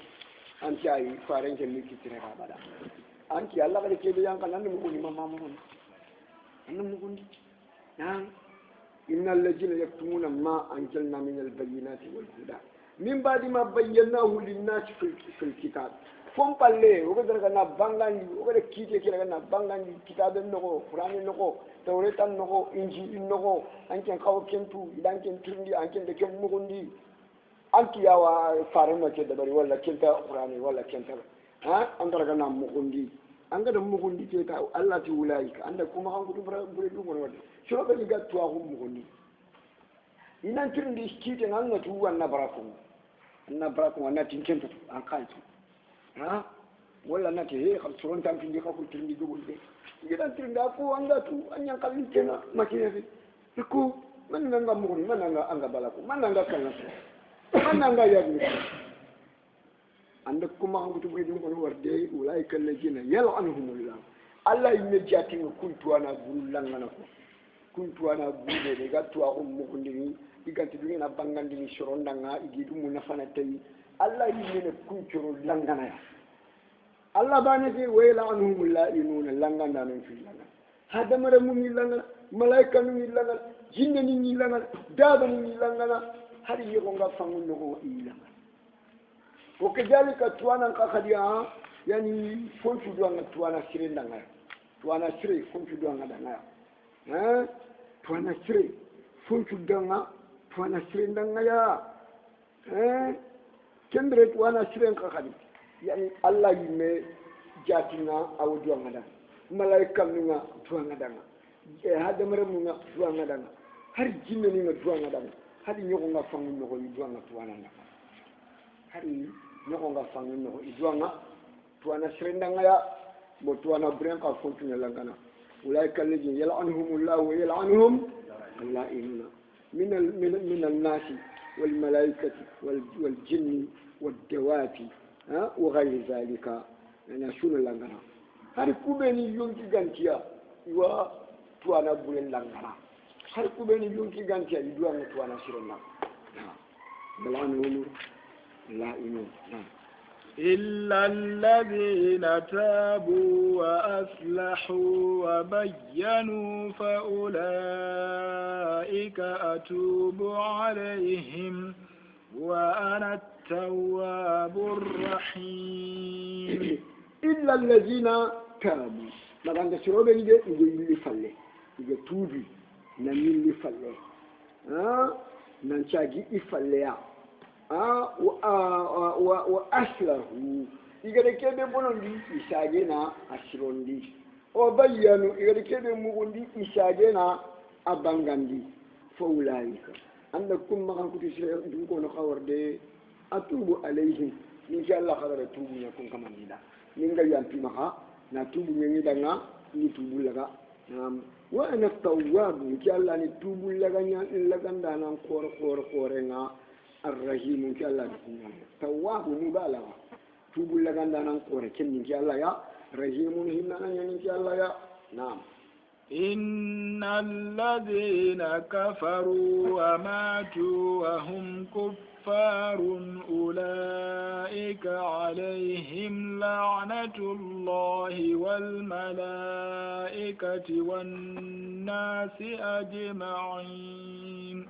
أنت أي فارين كمي كتير هذا أنت الله كده كيبي يانكان أنا مخوني ما مخوني نعم إن الذين يكتمون ما أنزلنا من البينات والهدى من بعد ما بيناه للناس في الكتاب فم بالله وقدر كنا بانغاني وقدر كيتي كنا كنا بانغاني كتاب النقو قرآن النقو توراة النقو إنجيل النقو أنك كاو كنتو إذا كنت ترندي أنك دكيم مغندي أنك يا فارما كده بري ولا كنت قرآن ولا كنت أنت كنا مغندي anga da mugundi ke ta Allah ti wulaika anda kuma han gudu bure du mon wadi so ba ni gattu a hum mugundi inan tirndi skite nganga tu wanna barakum wanna tinkento an kantu ha wala na te he khal suron tam fi ko tirndi dugul be gidan tirnda ko anga tu anyan kalin kena makine fi ko man nga mugundi man nga anga balaku man nga kalna man nga yagni عندك كم هم بتقول يوم كانوا وردي أولئك الذين يلعنهم الله الله يمجاتين كنت أنا أقول لنا كنت أنا أقول لك توا أم مكندي يقعد تدين أبانغان دين شرون دعنا يجيبوا منافنا تي Allah yimene kunchoro langana ya Allah bane ke wayla anhum la'inuna langana nan fi langana hadamare mu mi langana malaika mi langana jinne ni langana daba ni langana hari yego nga fangu no ilangana ko kadhalika tuana ka khadia yani fontu do nga tuana sire ndanga tuana sire fontu do nga danga tuana sire fontu danga tuana sire ndanga ya kendre tuana sire ka khadi yani Allah yime jatina awdu nga danga malaika nga tuana danga hadamare mu nga tuana danga hari jinne ni nga tuana danga hari nyoko nga fangu no tuana danga hari nyoko nga fangu no idwanga tuana sirendanga ya bo tuana brenka fontu nyalangana ulaika alladhina yal'anuhumullahu wa yal'anuhum اللائمون من الناس والملائكة والجن والدواب وغير ذلك أنا شنو لangana hari kubeni yonki gantia wa tuana bulen langana hari kubeni yonki gantia idwa tuana sirendanga يلعنهم اللائمون إلا الذين تابوا وأصلحوا وبينوا فأولئك أتوب عليهم وأنا التواب الرحيم إلا الذين تابوا ما كان تسيروا يجي يفعله يجي توبي نميل يفعله ننشاجي يفعله وأصله igade kebe bonondi isage na asirondi o bayyanu igade kebe mugundi isage na abangandi faulaika annakum makan kuti sire dum ko no xawarde atubu alayhim insha Allah khadara tubu yakun kamandida ninga yampi maka na tubu ngi danga ni tubu laga wa ana tawwab insha Allah ni tubu laga nya laga ndana khor nga الرحيم إن شاء الله تواب مبالغة توب لغان دانا قورة كن إن شاء الله يا رحيم هنا إن شاء الله يا نعم إن الذين كفروا وماتوا وهم كفار أولئك عليهم لعنة الله والملائكة والناس أجمعين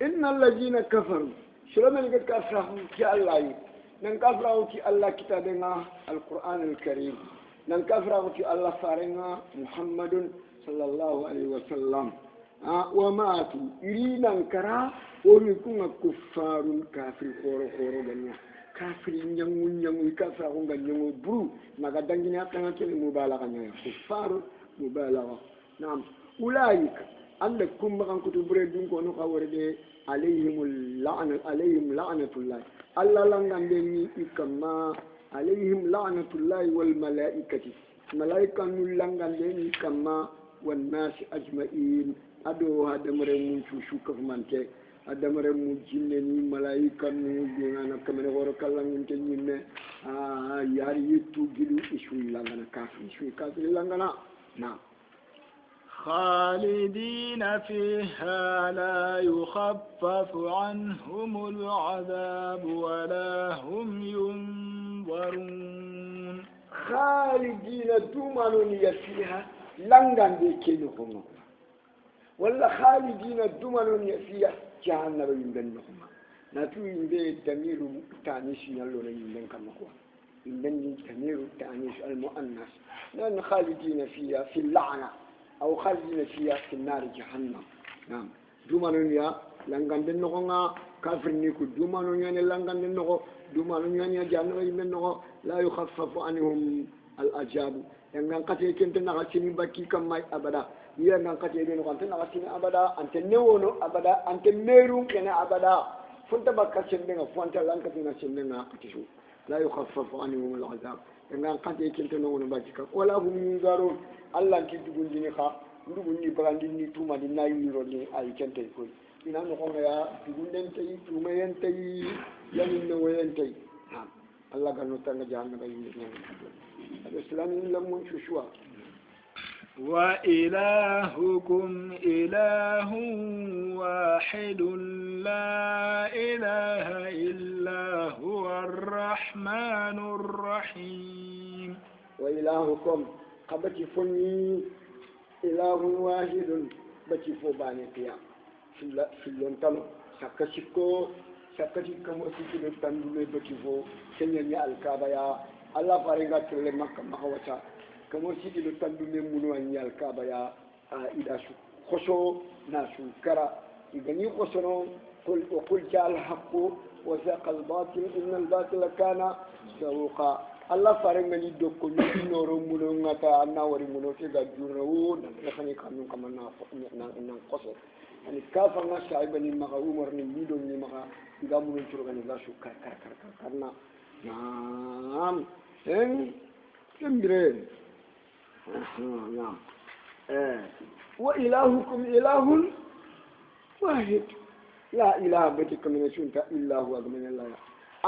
إن الذين كفروا شلون نقول كفرهم كي الله نكفرهم كي الله كتابنا القرآن الكريم نكفرهم كي الله فارنا محمد صلى الله عليه وسلم وماتوا يرينا نكرا ويكون كفار كافر خور غنيا كافر نيمو كافر غنيا برو ما قدنجنا كنا كل مبالغة كفار مبالغة نعم أولئك عندكم بقى كتب بردون كونوا قوردي عليهم لعنة الله الله لعنة كما عليهم لعنة الله والملائكة ملائكة لعنة كما والناس أجمعين أدو هذا مرمون شو كفمانك هذا مرمون جنني ملائكة نوجانا كمان غورك الله ينتجينا ياري يتوجلو إشوي لعنة كافر لعنة نعم خالدين فيها لا يخفف عنهم العذاب ولا هم ينظرون خالدين دومانون فيها لنغان دي كينوكم ولا خالدين دومانون فيها جهنم يمدنكم ناتو يمدي تمير تانيش يالون يمدن كمكوا يمدن تمير تانيش المؤنث لأن خالدين فيها في اللعنة أو خالدين فيها في النار جهنم نعم دومانون يا لنغان دي نوغا كافر نيكو دومانون يا لنغان دي نوغو دومانون يا جهنم يمدن لا يخفف عنهم العذاب yang kate kente na kasini baki kamai abada ya nan kate be no kante na kasini abada ante newono abada ante meru kene abada funta bakka sende nga fonta lan kate na sende nga kisu la yukhaffafu anhum al'azab yang kate kente no wono baki ka wala hum yunzarun allah ki dugun dini kha dugun ni bagandi ni tuma di nayi ni rodi ay kente ko ina no ko ya dugun den tay tuma yen tay yani no yen tay Allah ganu tanga janna ga yindi الإسلام لم ينششوا وإلهكم إله واحد لا إله إلا هو الرحمن الرحيم وإلهكم قبتي فني إله واحد بتي فوباني قيام في اللونتالو سكشكو سكشكو مسكين تندمي بتي فو سنيني الكابايا الله فارغا تلي مكة مكوتا كم مسكين تندمي منو أني الكابايا إداسو خشو ناسو كرا إذني خشنو قل جاء الحق وزاق الباطل إن الباطل كان زوقا Allah faring meni dokko ni noro muno ngata anna wari muno ke ga juro na khani kanu kama na qoso ani kafa nga shaiba ni maka umar ni bido ni maka ga muno churo ga ni la shu kar karna naam kembire naam wa ilahukum ilahun wahid la ilaha batikum min shunta illa huwa min allah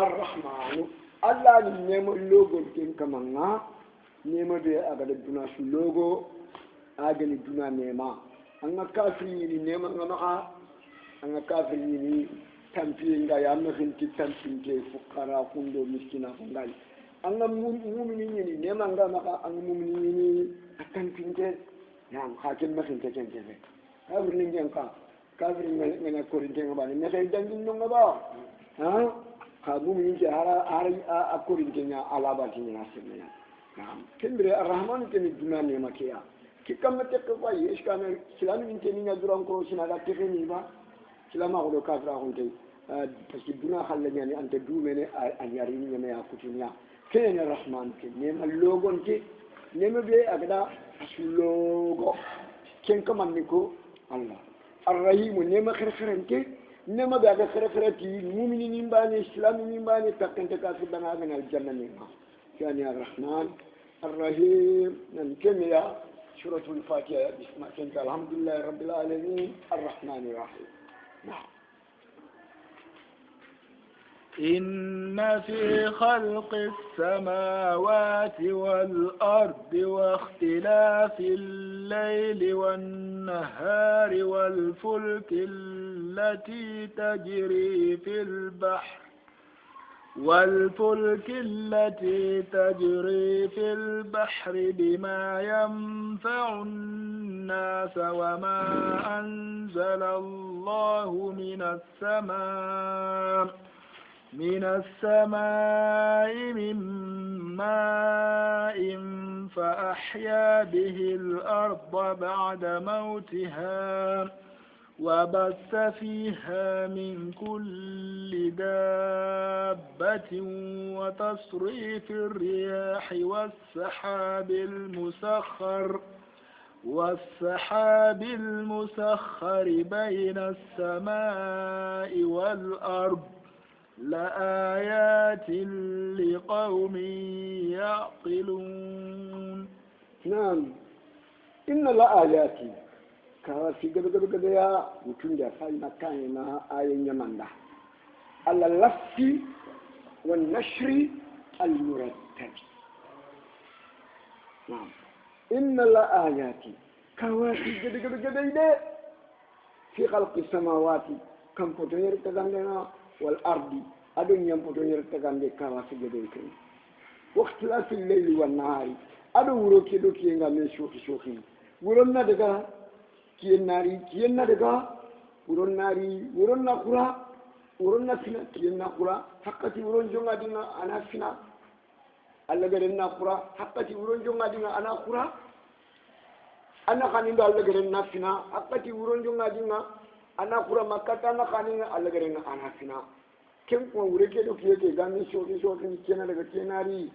ar-rahman Allah ni nema logo ken kamanga nema be aga da duna su logo aga ni duna nema anga kafiri ni nema ngama anga kafiri ni tampi nga ya ma hinti tampi ke fukara kundo miskina fungali anga mu'mini ni nema nga maka anga mu'mini ni tampi ke yam hakin ma hinti ken ke kafiri ni ngenka kafiri ngana korinte ngaba ni tay dangin no ngaba ha kamu minje a korin kenya alaba kenya asemnya nam kendre arrahman keni dunane makia kikam te ko way iskana silam minje ni ngaduran ko sina da tefeni ba silama ko kafra honte parce que duna xalla ñani ante dumene a ñari ni me akutinya kene arrahman ke nema logon ke nema be agada asulogo ken kaman niko allah arrahim nema khirkhirante nema be aga khirkhirati mu'minin bani islamin bani takante kafir bana ga aljanna ni yani arrahman الرحيم نكمل سورة الفاتحة بسم الله الحمد لله رب العالمين الرحمن الرحيم نعم إن في خلق السماوات والأرض واختلاف الليل والنهار والفلك التي تجري في البحر بما ينفع الناس وما أنزل الله من السماء من ماء فأحيا به الأرض بعد موتها وبث فيها من كل دابة وتصريف الرياح والسحاب المسخر بين السماء والأرض لآيات لقوم يعقلون. نعم إن الآيات كافي قبل يا وتنجا فاي مكاننا آية يمندا على اللف والنشر المرتب. نعم إن الآيات كافي قبل في خلق السماوات كم فتير تغنينا والأرض أدون ينفتون تغني كافي قبل واختلاف الليل والنهار أدون روكي دوكي من شوخي ورنا دغا kiyenna daga uronna kura uronna fina kiyenna kura hakkati uron jonga dinga ana fina alla garenna kura hakkati uron jonga dinga ana kura ana khanindo alla garenna fina hakkati uron jonga dinga ana kura makata ana khaninga alla garenna ana fina ken ko ureke do kiyeke ganni shoki kiyenna daga kiyenari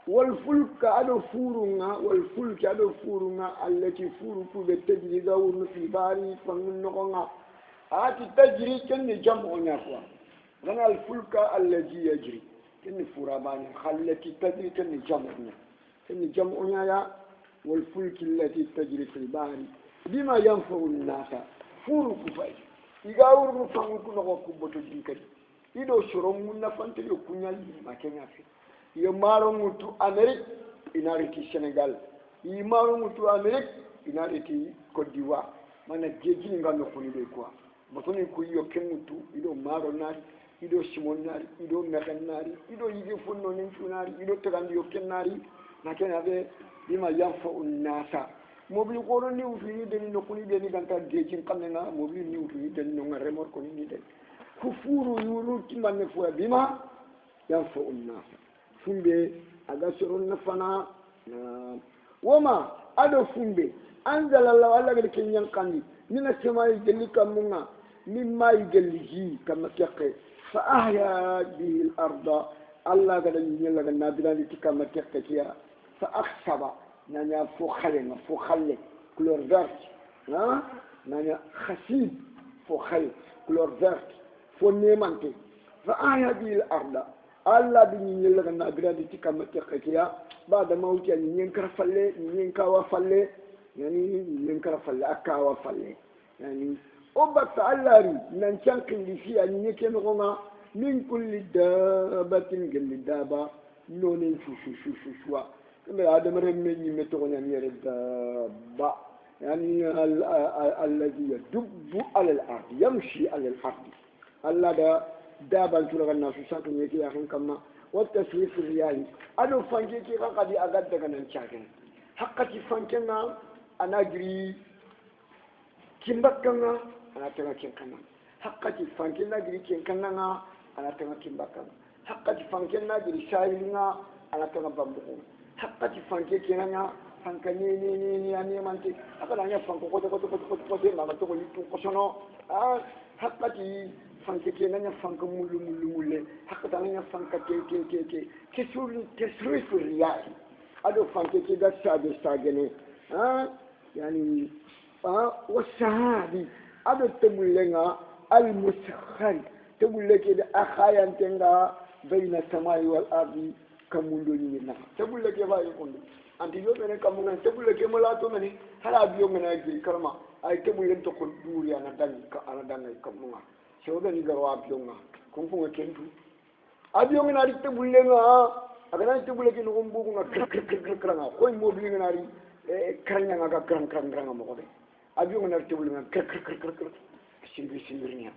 والفلك أدو فورنا التي فورك بتجري دور في باري فمنغنا هاتي تجري كن جمع نفوا لنا الفلك الذي يجري كن فورابان التي تجري كن جمع يا والفلك التي تجري في الباري بما ينفع الناس فورك فاي يغاور فمنك نغو كبتو جنكري إدو شرم نفانتلي وكنيا ما كان يفي yo maro mutu Amerique inariti Sénégal imaru mutu Amérique ina eti Côte d'Ivoire mana jeji nga no kuni be quoi motoni ku yo kemutu ido maro nari ido simon nari ido meken nari ido yige fonno nen tunari ido tagandi yo kenari na kena be bima yanfa unnasa mobili ko ni utu ni den no kuni be ni ganta jeji kamena mobili ni utu ni den no remor ko ni den kufuru yulu timane fo bima yanfa unnasa fumbe aga soron nafana wama ado fumbe anzala Allah wala gadi kenyan kandi mina semai gelli kamunga mimma yigelli kama kekke fa ahya bihi al-arda Allah gada nyela gada nabila li kama kekke kiya fa akhsaba nanya fo khale couleur verte ha nanya khasib fo khale couleur verte fo nemante fa ahya bihi al-arda Allah bi nyela gada nabila li kama kekke kiya بعد موت يعني ينكر فله ينكوا فله يعني ينكر فله أكوا فله يعني أبت علاري ننشانك اللي فيه يعني يكنغنا من كل دابة كل دابة لون شو كما هذا مرة من يمتون يعني الدابة يعني الذي يدب على الأرض يمشي على الأرض الله ده دابة تلقى الناس شانك يكي أخين كما والتسويف الريالي أنا فانكي كي قد أقعد دعنا نشاكن حقتي فانكنا أنا أجري كيمبكنا أنا تنا كيمكنا حقتي فانكنا أجري كيمكنا أنا تنا كيمبكنا حقتي فانكنا أجري شايلنا أنا تنا بامبكنا حقتي فانكي كنا فانكني ني أنا مانتي أكنا يا فانكو كده ما تقولي تقصنا حقتي fanke ke nanya fanka mulu hakata nanya fanka ke suri riyai ado fanke ke da sabe ne yani wasahabi ado tebulenga al musakhkhar tebuleke da akhayan tenga baina samai wal ardi kamundo ni na tebuleke ba yondo anti yo bene kamuna tebuleke malato mene hala biyo mena gi karma ay tebulen to ko duri ana dan kamunga shoga ni garwa biyonga kumfunga kentu abiyonga nari tebulenga agana tebuleke no mbugu na kranga koy mobili nari kranga nga kranga mo ko de abiyonga nari tebulenga singirnya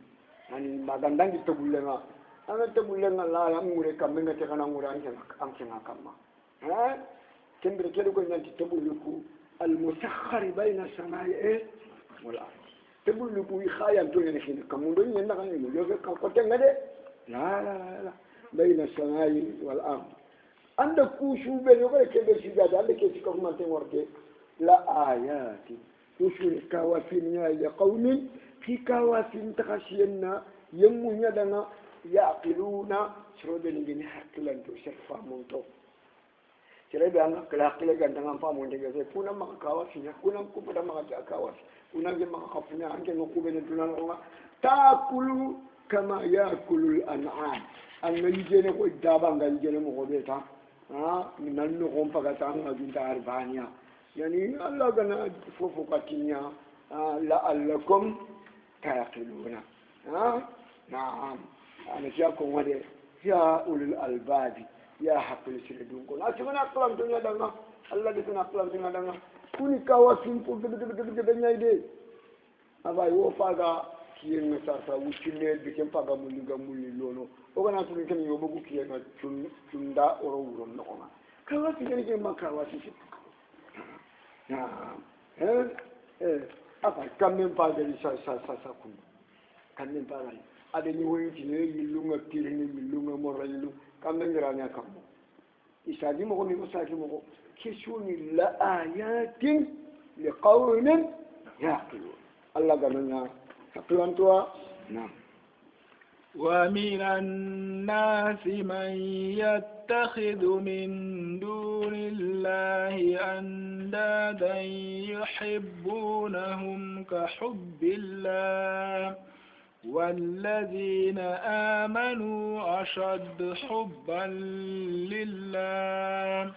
ani magandangi tebulenga ana tebulenga la amure kamenga te kana ngura ankenga kama kembere kedo ko nanti tebuluku al musakhkhar bayna samai wal ard tebuluku khayam to ne khina kamundo ni nda kan yo ko tenga de la bayna samai wal ard anda kushu be yo ko kebe sigada anda ke sikko man te worte la ayati kushu kawafin ya qaumin fi kawafin takhashiyna yamunya dana yaqiluna shrobe ni gini haklan to sharfa monto shrobe an kala hakle gandanga fa monte ge kuna makawafin kuna kupada makawafin kuna ge makafuna anke no kubene tunan ko taakulu kama yakulu al-an'am an yijene ko daba ngal jene mo ko beta nan no ko paga tan adunta arbania yani allah gana fofu katinya la'allakum taqiluna na'am ana jakum wade ya ulul albab ya haqqul sirdun ko asmana aqlam dunya danga allah dituna aqlam dunya danga kuni kawa simple de nyayde aba yo faga kiyen na sarta wucine bi kem faga mulinga mulli lono o kana tun ken yo bugu kiyen na tunda oro wuro no ko kawa tigen ke makawa ti apa kamen pa de sa kun kamen pa rai ade ni woyi ti ne yilunga tirni yilunga moraylu kamen granya kam isaji mo ko mi ko saji mo ko kishuni la ayatin liqawmin yaqilun Allah gananya hakilan tua na ومن الناس من يتخذ من دون الله أندادا يحبونهم كحب الله والذين آمنوا أشد حبا لله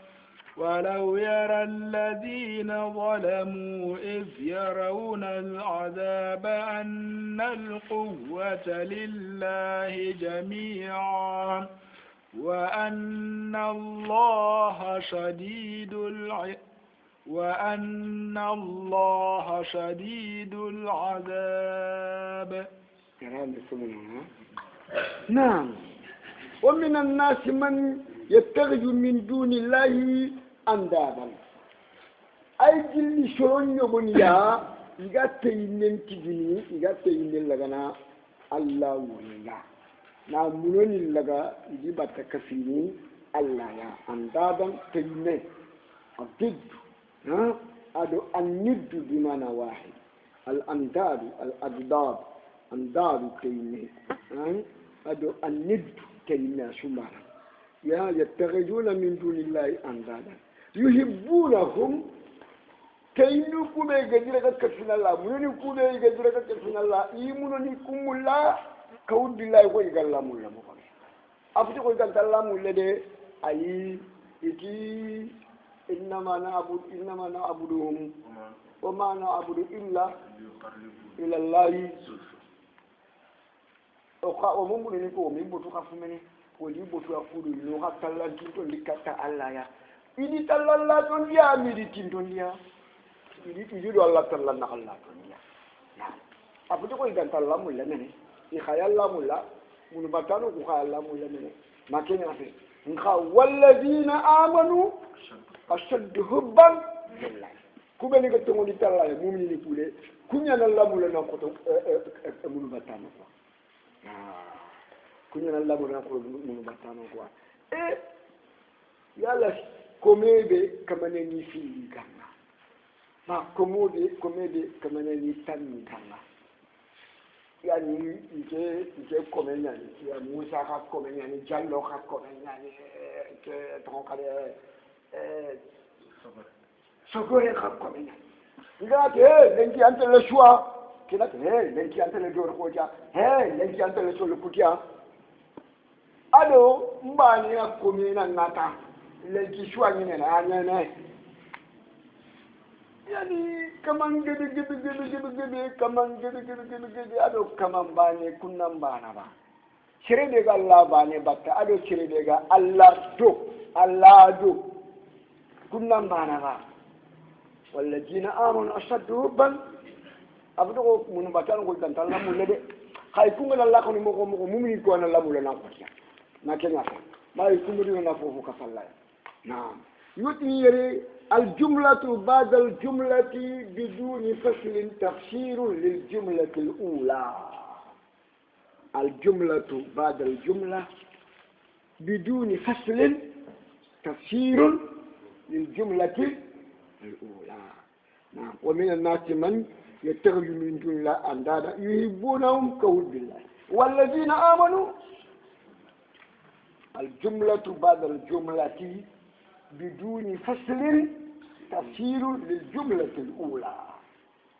ولو يرى الذين ظلموا إذ يرون العذاب أن القوة لله جميعا وأن الله شديد العقاب وأن الله شديد العذاب. نعم. ومن الناس من يتخذ من دون الله أندادا أي جل شرون يبنيا يغاتي ينتجني يغاتي ينلغنا الله ولا نعم منوني لغا يجيب تكفيني الله يا أندادا تيني الضد أدو الند بمعنى واحد الأنداد الأضداد أنداد تيني أدو الند تيني شمالا يا يتخذون من دون الله أندادا يحبونهم كينو كوبي غديرا كفنا الله منوني كوبي غديرا كفنا الله يمنوني كومولا كود الله كوي غالا مولا مو أفتي كوي غالا مولا دي أي إكي إنما نعبدهم وما نعبد إلا إلى الله ومن مني كومي بوتو كفمني ولي بوتو أفودو نوها تلا كيتو لكتا الله يا إدي تلا لا تونيا ميدي تيندونيا إدي تيجي الله تلا نخلا تونيا نعم أفتي كوي غالا مولا مني إخيال الله مولا من بطانو كخيال الله مولا مني ما كان يفعل نخا والذين آمنوا أشد حبا لله كوبني كتوم دي تلا مؤمنين يقولي كنيا الله مولا نقطة من بطانو كنيا الله مولا نقطة من بطانو يلا كوميبي كمان يفيلي كنا ما كوميبي كمان يتاني كنا يعني يجي كومين يعني يا موسى كا كومين يعني جالو كا كومين يعني كتونكالي سكوري كا كومين يقولك لنكي أنت لشوا كذا لنكي أنت لجور كوجا لنكي أنت لشوا لكوجا أدو مباني كومين ناتا لنكي شوا يننا أنا يعني كمان جد كمان جد أدو كمان باني كنا بانا با شري دعا الله باني باتا أدو شري دعا الله دو كنا بانا با والذين آمنوا أشد حبا أبدو من باتان قلت أنت الله مولد خايفون من الله كوني مغو مؤمن كون الله مولد نقطة ما كنا ما يكون مرينا فوق كفلا نعم يطيري الجملة بعد الجملة بدون فصل تفسير للجملة الأولى الجملة بعد الجملة بدون فصل تفسير للجملة الأولى نعم ومن الناس من يتخذ من دون الله أندادا يحبونهم كحب الله والذين آمنوا الجملة بعد الجملة بدون فصل تفسير للجملة الأولى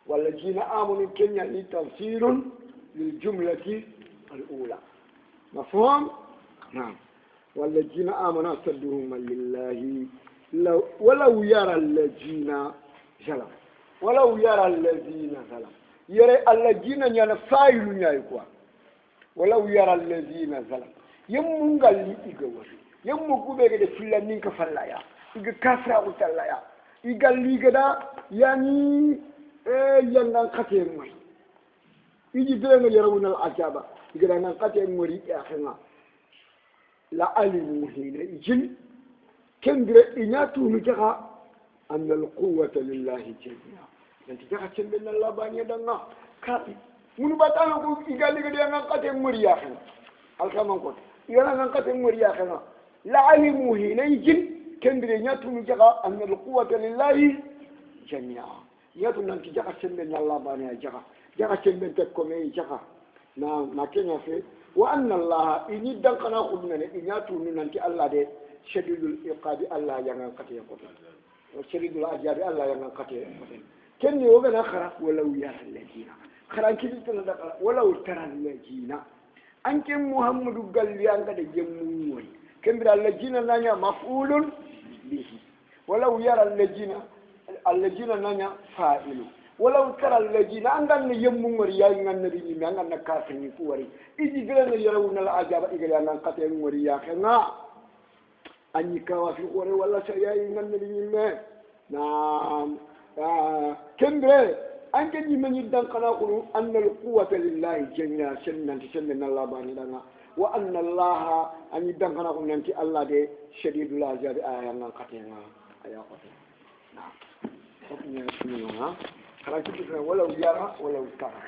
والذين آمنوا كن يعني تفسير للجملة الأولى مفهوم؟ نعم والذين آمنوا أشدهم لله ولو يرى الذين ظلموا يرى الذين ينفعلون يقوا ولو يرى الذين ظلموا يمونغال ييغوا يمو كوبيغي دي فلانين كفلايا ييغ كافرا وتلايا ييغال ليغدا يعني يانغان خاتي موي يجي بيرنا يرون العجابه ييغدا نان خاتي موري يا خنا لا علموا هنا يجن كندر إناتو نجها أن القوة لله جميعا أنت جها تشمل الله باني دعنا كافي من باتانو كو إيجالي كده أنا قاتم مريا خنا الكلام كده يانا أنا قاتم مريا خنا لا علموا هنا يجن كندر إناتو نجها أن القوة لله جميعا ياتو نانتي جها تشمل الله باني جها تشمل تكومي جها ما كنا في وأن الله إني دعنا خدنا إناتو نانتي الله ده شديد العقاب الله يعلم قتيه قتل وشديد العذاب الله يعلم قتيه قتل كن يوغنا خرا ولو يرى الذين خرا كذي تلا ولو ترى الذين أنك محمد قال لي أنك تجمعون كن ترى الذين نانيا مفعول به ولو يرى الذين نانيا فاعل ولو ترى الذين أنك يجمعون رياء النبي من أنك كافر يكوري إذا قلنا يرون العذاب إذا أنك قتيه مريا خنا أني كوافي قوري ولا شيء من النبي نعم كمبري أنك من يدن قناقل أن القوة لله جميعا سنن الله باني لنا وأن الله أن يدن قناقل أنت الله دي شديد العذاب آية قتلنا آية قتلنا نعم حكم يسمونه خلاص ولو جرى ولو كره